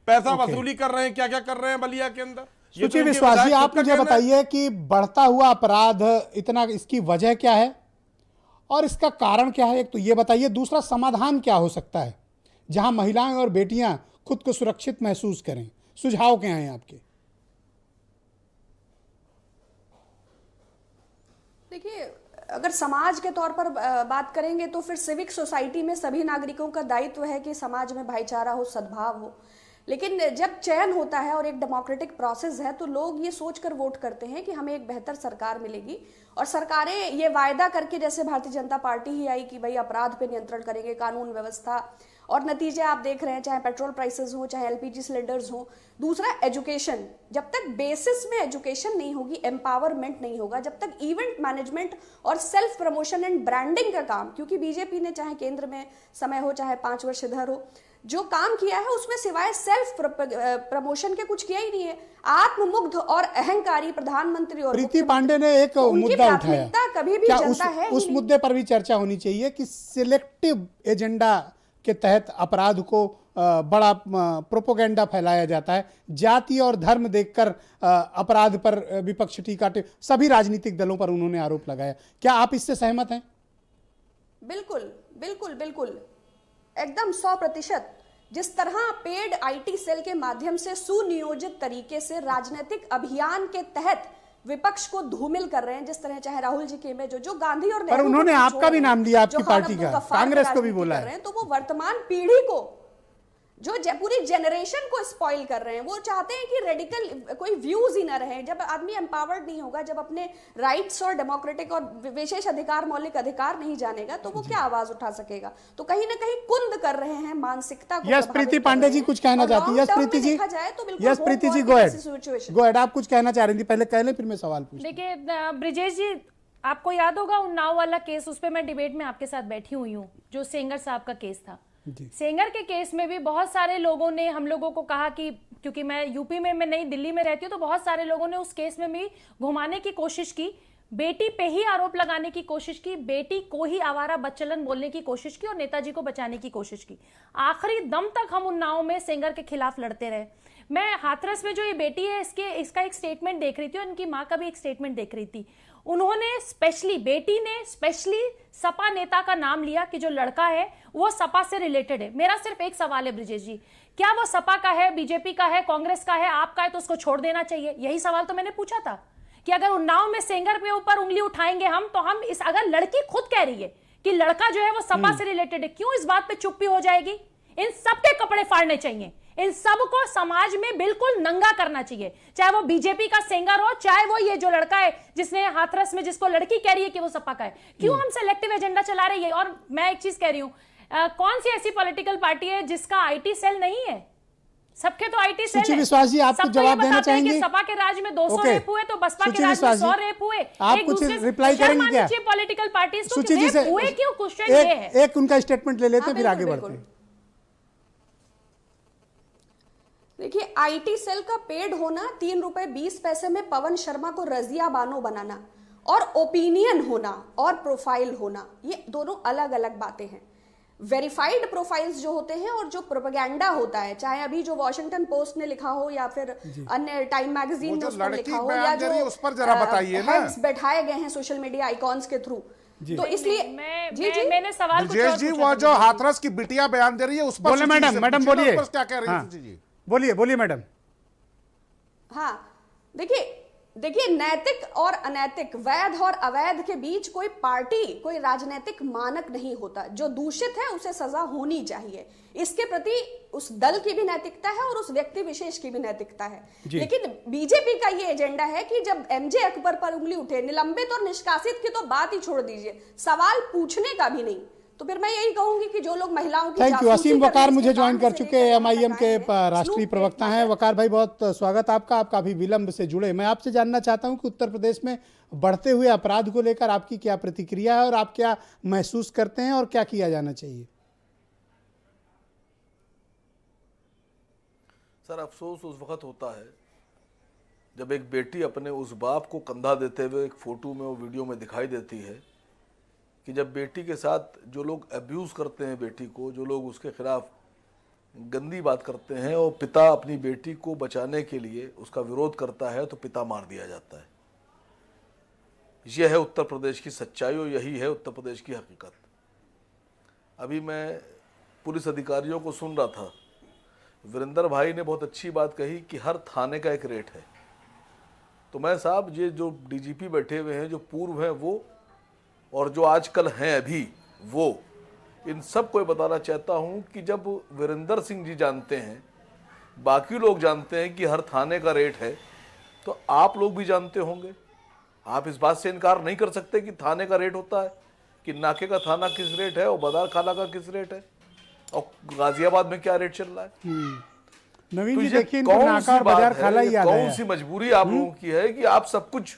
पैसा वसूली कर रहे हैं, क्या क्या कर रहे हैं बलिया के अंदर। ये तो सुचि उनके विश्वास जी, विधायक आप खुद का मुझे कहना है। बताइए कि बढ़ता हुआ अपराध इतना, इसकी वजह क्या है और इसका कारण क्या है? एक तो ये बताइए, दूसरा समाधान क्या हो सकता है जहां महिलाएं और बेटियां खुद को सुरक्षित महसूस करें? सुझाव क्या हैं आपके? देखिए, अगर समाज के तौर पर बात करेंगे तो फिर सिविक सोसाइटी में सभी नागरिकों का दायित्व है कि समाज में भाईचारा हो, सद्भाव हो। लेकिन जब चयन होता है और एक डेमोक्रेटिक प्रोसेस है तो लोग ये सोचकर वोट करते हैं कि हमें एक बेहतर सरकार मिलेगी, और सरकारें ये वायदा करके, जैसे भारतीय जनता पार्टी ही आई कि भाई अपराध पे नियंत्रण करेंगे, कानून व्यवस्था, और नतीजे आप देख रहे हैं, चाहे पेट्रोल प्राइसेस हो, चाहे एलपीजी सिलेंडर्स हो। दूसरा, एजुकेशन। जब तक बेसिस में एजुकेशन नहीं होगी, एम्पावरमेंट नहीं होगा, जब तक इवेंट मैनेजमेंट और सेल्फ प्रमोशन एंड ब्रांडिंग का काम, क्योंकि बीजेपी ने चाहे केंद्र में समय हो चाहे 5 वर्ष इधर हो, जो काम किया है उसमें सिवाय सेल्फ प्रमोशन के कुछ किया ही नहीं है। आत्ममुग्ध और अहंकारी प्रधानमंत्री और प्रीति पांडे ने एक तो उनकी मुद्दा उठाया, प्राथमिकता कभी भी क्या जनता है ही उस नहीं। मुद्दे पर भी चर्चा होनी चाहिए कि सिलेक्टिव एजेंडा के तहत अपराध को बड़ा प्रोपोगेंडा फैलाया जाता है, जाति और धर्म देखकर अपराध पर विपक्ष टीका सभी राजनीतिक दलों पर उन्होंने आरोप लगाया। क्या आप इससे सहमत हैं? बिल्कुल बिल्कुल बिल्कुल, एकदम 100%। जिस तरह पेड आईटी सेल के माध्यम से सुनियोजित तरीके से राजनीतिक अभियान के तहत विपक्ष को धूमिल कर रहे हैं, जिस तरह चाहे राहुल जी के में जो गांधी और पर उन्होंने आपका भी नाम लिया, आपकी जो पार्टी खान का, अब्दुल गफ्फार कांग्रेस को भी राजनीति बोला कर है। रहे हैं, तो वो वर्तमान पीढ़ी को, जो पूरी जेनरेशन को स्पॉइल कर रहे हैं। वो चाहते हैं कि रेडिकल कोई व्यूज ही ना रहे। जब आदमी एम्पावर्ड नहीं होगा, जब अपने राइट्स और डेमोक्रेटिक और विशेष अधिकार, मौलिक अधिकार नहीं जानेगा, तो वो क्या आवाज उठा सकेगा? तो कहीं ना कहीं कुंद कर रहे हैं मानसिकता को। यस प्रीति पांडे जी कुछ कहना चाहती है। Yes Preeti ji, yes Preeti ji, go ahead. आप कुछ कहना चाह रही थी, पहले कह लें फिर मैं सवाल पूछूं। देखिए ब्रिजेश जी, आपको याद होगा उन्नाव वाला केस, उस पर मैं डिबेट में आपके साथ बैठी हुई हूँ, जो सेंगर साहब का केस था। सेंगर के केस में भी बहुत सारे लोगों ने हम लोगों को कहा कि, क्योंकि मैं यूपी में, मैं नई दिल्ली में रहती हूँ, तो बहुत सारे लोगों ने उस केस में भी घुमाने की कोशिश की, बेटी पे ही आरोप लगाने की कोशिश की, बेटी को ही आवारा बच्चलन बोलने की कोशिश की और नेताजी को बचाने की कोशिश की। आखिरी दम तक हम उन्नाव में सेंगर के खिलाफ लड़ते रहे। मैं हाथरस में जो ये बेटी है, इसका एक स्टेटमेंट देख रही थी और इनकी माँ का भी एक स्टेटमेंट देख रही थी। उन्होंने स्पेशली, बेटी ने स्पेशली सपा नेता का नाम लिया कि जो लड़का है वो सपा से रिलेटेड है। मेरा सिर्फ एक सवाल है ब्रिजेश जी, क्या वो सपा का है, बीजेपी का है, कांग्रेस का है, आपका है, तो उसको छोड़ देना चाहिए? यही सवाल तो मैंने पूछा था कि अगर उन्नाव में सेंगर पे ऊपर उंगली उठाएंगे हम, तो हम इस, अगर लड़की खुद कह रही है कि लड़का जो है वो सपा से रिलेटेड है, क्यों इस बात पे चुप्पी हो जाएगी? इन सबके कपड़े फाड़ने चाहिए, इन सबको समाज में बिल्कुल नंगा करना चाहिए, चाहे वो बीजेपी का सेंगर हो, चाहे वो ये जो लड़का है जिसने हाथरस में, जिसको लड़की कह रही है कि वो सपा का है। क्यों हम सेलेक्टिव एजेंडा चला रहे हैं? और मैं एक चीज कह रही हूं, कौन सी ऐसी पॉलिटिकल पार्टी है जिसका आईटी सेल नहीं है? सबके तो आईटी सेल सुचि है। विश्वास जी, आप कुछ जवाब देना चाहेंगे? सपा के राज में 200 ओके। रेप हुए तो बसपा के सुचि राज में विश्वास 100 जी, रेप हुए। आप कुछ रिप्लाई करेंगे क्या? पॉलिटिकल पार्टीज सुचि जी से हुए क्यों? क्वेश्चन ये है। एक उनका स्टेटमेंट ले लेते हैं, फिर आगे बढ़ते हैं। देखिए, आईटी सेल का पेड होना 3 रुपए 20 पैसे में पवन शर्मा को रजिया बानो बनाना, और ओपिनियन होना और प्रोफाइल होना, ये दोनों अलग अलग बातें हैं। वेरीफाइड प्रोफाइल्स जो होते हैं और जो प्रोपेगेंडा होता है, चाहे अभी जो वॉशिंगटन पोस्ट ने लिखा हो या फिर अन्य टाइम मैगजीन ने उस पर लिखा हो, या जो उस पर जरा बताइए ना, हेड्स बैठाए गए हैं सोशल मीडिया आइकॉन्स के थ्रू, तो इसलिए मैंने सवाल ब्रजेश जी वो जो हाथरस की बिटिया बयान दे रही है उस पर बोले मैडम बोलिए, क्या कह रही है जी? बोलिए मैडम। हाँ, देखिए नैतिक और अनैतिक, वैध और अवैध के बीच कोई पार्टी, कोई राजनीतिक मानक नहीं होता। जो दूषित है उसे सजा होनी चाहिए, इसके प्रति उस दल की भी नैतिकता है और उस व्यक्ति विशेष की भी नैतिकता है। लेकिन बीजेपी का ये एजेंडा है कि जब एमजे अकबर पर उंगली उठे, निलंबित और निष्कासित की तो बात ही छोड़ दीजिए, सवाल पूछने का भी नहीं, तो फिर मैं यही कहूंगी कि जो लोग महिलाओं की थैंक यू। असीम वकार मुझे ज्वाइन कर चुके हैं, एमआईएम के राष्ट्रीय प्रवक्ता हैं। वकार भाई बहुत स्वागत आपका, आप काफी विलंब से जुड़े। मैं आपसे जानना चाहता हूं कि उत्तर प्रदेश में बढ़ते हुए अपराध को लेकर आपकी क्या प्रतिक्रिया है और आप क्या महसूस करते हैं और क्या किया जाना चाहिए? सर, अफसोस उस वक्त होता है जब एक बेटी अपने उस बाप को कंधा देते हुए एक फोटो में, वो वीडियो में दिखाई देती है कि जब बेटी के साथ जो लोग अब्यूज़ करते हैं बेटी को, जो लोग उसके खिलाफ गंदी बात करते हैं, और पिता अपनी बेटी को बचाने के लिए उसका विरोध करता है तो पिता मार दिया जाता है। यह है उत्तर प्रदेश की सच्चाई और यही है उत्तर प्रदेश की हकीकत। अभी मैं पुलिस अधिकारियों को सुन रहा था, वीरेंद्र भाई ने बहुत अच्छी बात कही कि हर थाने का एक रेट है। तो मैं साहब, ये जो डीजीपी बैठे हुए हैं, जो पूर्व हैं वो और जो आजकल हैं अभी वो, इन सब को बताना चाहता हूं कि जब वीरेंद्र सिंह जी जानते हैं, बाकी लोग जानते हैं कि हर थाने का रेट है, तो आप लोग भी जानते होंगे। आप इस बात से इनकार नहीं कर सकते कि थाने का रेट होता है, कि नाके का थाना किस रेट है और बाजार खाना का किस रेट है और गाजियाबाद में क्या रेट चल रहा है। नवीन जी तो देखिए, इनको नाका और बाजार खाला ही याद है। कौन सी मजबूरी आप लोगों की है कि आप सब कुछ।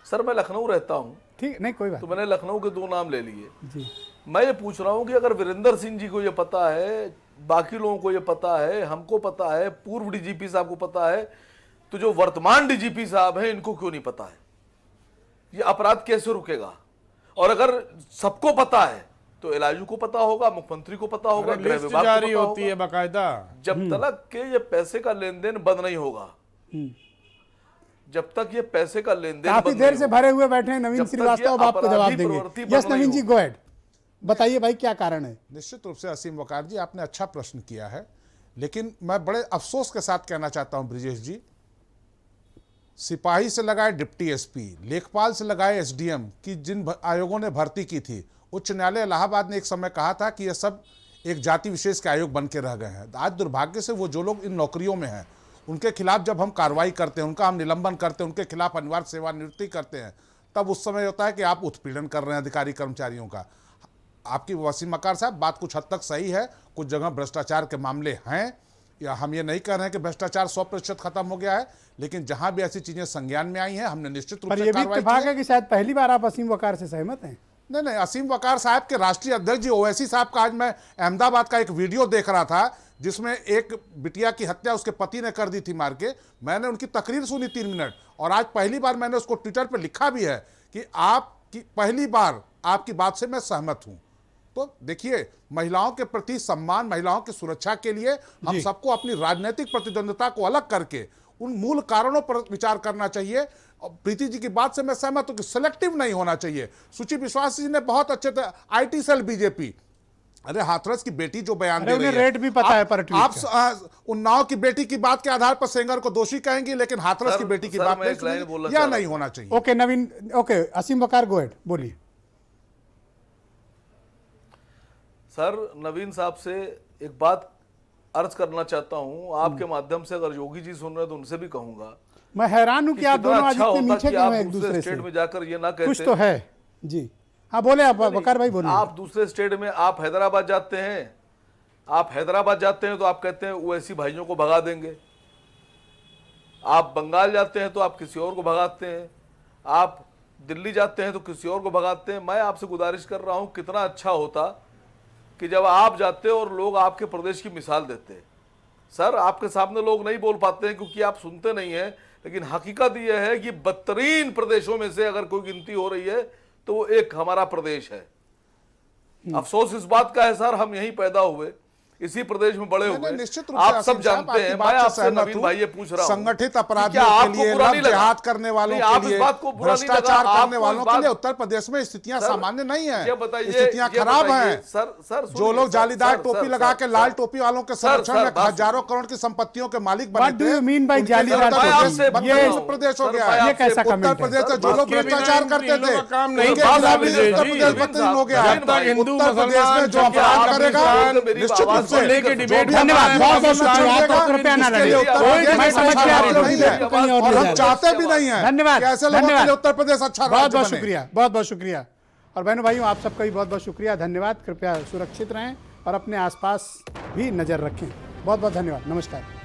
सर, मैं लखनऊ रहता हूँ, ठीक नहीं कोई बात, तो मैंने लखनऊ के 2 नाम ले लिए जी। मैं ये पूछ रहा हूँ कि अगर वीरेंद्र सिंह जी को ये पता है, बाकी लोगों को ये पता है, हमको पता है, पूर्व डीजीपी साहब को पता है, तो जो वर्तमान डीजीपी साहब हैं इनको क्यों नहीं पता है? ये अपराध कैसे रुकेगा? और अगर सबको पता है तो एलआईयू को पता होगा, मुख्यमंत्री को पता होगा, गृह विभाग को जारी पता होती होगा। है बाकायदा। जब तक के ये पैसे का लेन देन बंद नहीं होगा, जब तक ये पैसे का लेन देन काफी देर से भरे हुए बैठे हैं नवीन श्रीवास्तव, अब आपको जवाब देंगे। यस नवीन जी, गो अहेड, बताइए भाई क्या कारण है? निश्चित रूप से असीम वकार जी, आपने अच्छा प्रश्न किया है, लेकिन मैं बड़े अफसोस के साथ कहना चाहता हूं ब्रिजेश जी, सिपाही से लगाए डिप्टी एसपी, लेखपाल से लगाए एसडीएम की जिन आयोगों ने भर्ती की थी, उच्च न्यायालय इलाहाबाद ने एक समय कहा था कि यह सब एक जाति विशेष के आयोग बन के रह गए हैं। आज दुर्भाग्य से वो जो लोग इन नौकरियों में हैं, उनके खिलाफ जब हम कार्रवाई करते हैं, उनका हम निलंबन करते हैं, उनके खिलाफ अनिवार्य सेवानिवृत्ति करते हैं, तब उस समय होता है कि आप उत्पीड़न कर रहे हैं अधिकारी कर्मचारियों का। आपकी वसीम वकार साहब बात कुछ हद तक सही है, कुछ जगह भ्रष्टाचार के मामले हैं, या हम ये नहीं कह रहे हैं कि भ्रष्टाचार 100% खत्म हो गया है, लेकिन जहां भी ऐसी चीजें संज्ञान में आई हैं, हमने निश्चित रूप से कार्रवाई की है कि शायद पहली बार आप असीम वकार से सहमत हैं। नहीं, असीम वकार साहब के राष्ट्रीय अध्यक्ष जी ओवैसी साहब का आज मैं अहमदाबाद का एक वीडियो देख रहा था, जिसमें एक बिटिया की हत्या उसके पति ने कर दी थी मार के। मैंने उनकी तकरीर सुनी 3 मिनट, और आज पहली बार मैंने उसको ट्विटर पर लिखा भी है कि आपकी पहली बार आपकी बात से मैं सहमत हूं। तो देखिए, महिलाओं के प्रति सम्मान, महिलाओं की सुरक्षा के लिए हम सबको अपनी राजनीतिक प्रतिद्वंद्विता को अलग करके उन मूल कारणों पर विचार करना चाहिए। प्रीति जी की बात से मैं सहमत हूं कि सिलेक्टिव नहीं होना चाहिए। सुचि विश्वास जी ने बहुत अच्छे थे, आईटी सेल बीजेपी, अरे हाथरस की बेटी जो बयान दे रही है, रेट भी पता है पर आप उन्नाव की बेटी की बात के आधार पर सेंगर को दोषी कहेंगे, लेकिन हाथरस की बेटी की बात या नहीं होना चाहिए। ओके नवीन, ओके असीम वकार, गो अहेड, बोलिए। सर, नवीन साहब से एक बात अर्ज करना चाहता हूं, आपके माध्यम से, अगर योगी जी सुन रहे हैं तो उनसे भी कहूंगा। मैं हैरान हूं कि आप दोनों आज इतने नीचे क्यों हैं एक दूसरे स्टेट में जाकर ये ना कहते, कुछ तो है जी। हाँ बोले आप, वकार भाई बोलिए। आप दूसरे स्टेट में, आप हैदराबाद जाते हैं, आप हैदराबाद जाते हैं तो आप कहते हैं ओवैसी भाइयों को भगा देंगे। आप बंगाल जाते हैं तो आप किसी और को भगाते हैं, आप दिल्ली जाते हैं तो किसी और को भगाते हैं। मैं आपसे गुजारिश कर रहा हूं, कितना अच्छा होता कि जब आप जाते और लोग आपके प्रदेश की मिसाल देते। सर आपके सामने लोग नहीं बोल पाते हैं क्योंकि आप सुनते नहीं हैं, लेकिन हकीकत यह है कि बदतरीन प्रदेशों में से अगर कोई गिनती हो रही है तो वो एक हमारा प्रदेश है। अफसोस इस बात का है सर, हम यहीं पैदा हुए, इसी प्रदेश में बड़े हुए, निश्चित रूप से आप आसिफ सब साहब, जानते आपकी हैं। बात मैं से आपसे सहमत नवीन हूं। भाई ये पूछ रहा हूं, संगठित क्या अपराधियों के आपको लिए, बुरा नहीं लगा? जिहाद करने वालों नहीं, के आप इस लिए, बात को बुरा नहीं लगा? भ्रष्टाचार आपको करने इस वालों के बात- लिए उत्तर प्रदेश में स्थितियां सर, सामान्य नहीं है, ये बताइए, स्थितियां ये खराब बताइए, हैं। सर जो लोग जालीदार टोपी लगा के लाल टोपी वालों के संरक्षण में बात- हजारों करोड़ की संपत्तियों के मालिक बने What do you mean by उनके जालीदार उत्तर टोपी? प्रदेश ये बदतरीन प्रदेश हो सर, गया मैं है। ये कैसा उत्तर कमेंट है? प्रदेश से जो बस लोग के बिना भ्रष्टाचार इन करते लोगों थे का काम नहीं उनके चलता, खिलाफ भी विजय उत्तर जी, प्रदेश विजय बदतरीन हो गया साहब, है। जब तक हिंदू उत्तर प्रदेश में मुसलमान, जो जब अपराध तक करेगा पाकिस्तान, निश्चित रूप से लेके जो डिबेट भी धन्यवाद, हमारे बहुत बहुत पाकिस्तान शुक्रिया, देगा, तो कृपया ना इसके लड़िए। लिए उत्तर प्रदेश मैं समझ अच्छा गया, राज्य नहीं है। कहीं और और ले हम जाए। चाहते भी नहीं है धन्यवाद, कि ऐसे लोगों के धन्यवाद। लिए उत्तर प्रदेश अच्छा बहुत राज्य बहुत बने। शुक्रिया, बहुत बहुत शुक्रिया। और बहनों भाइयों, आप सबका भी बहुत बहुत शुक्रिया, धन्यवाद। कृपया सुरक्षित रहें और अपने आसपास भी नजर रखें। बहुत बहुत धन्यवाद, नमस्कार।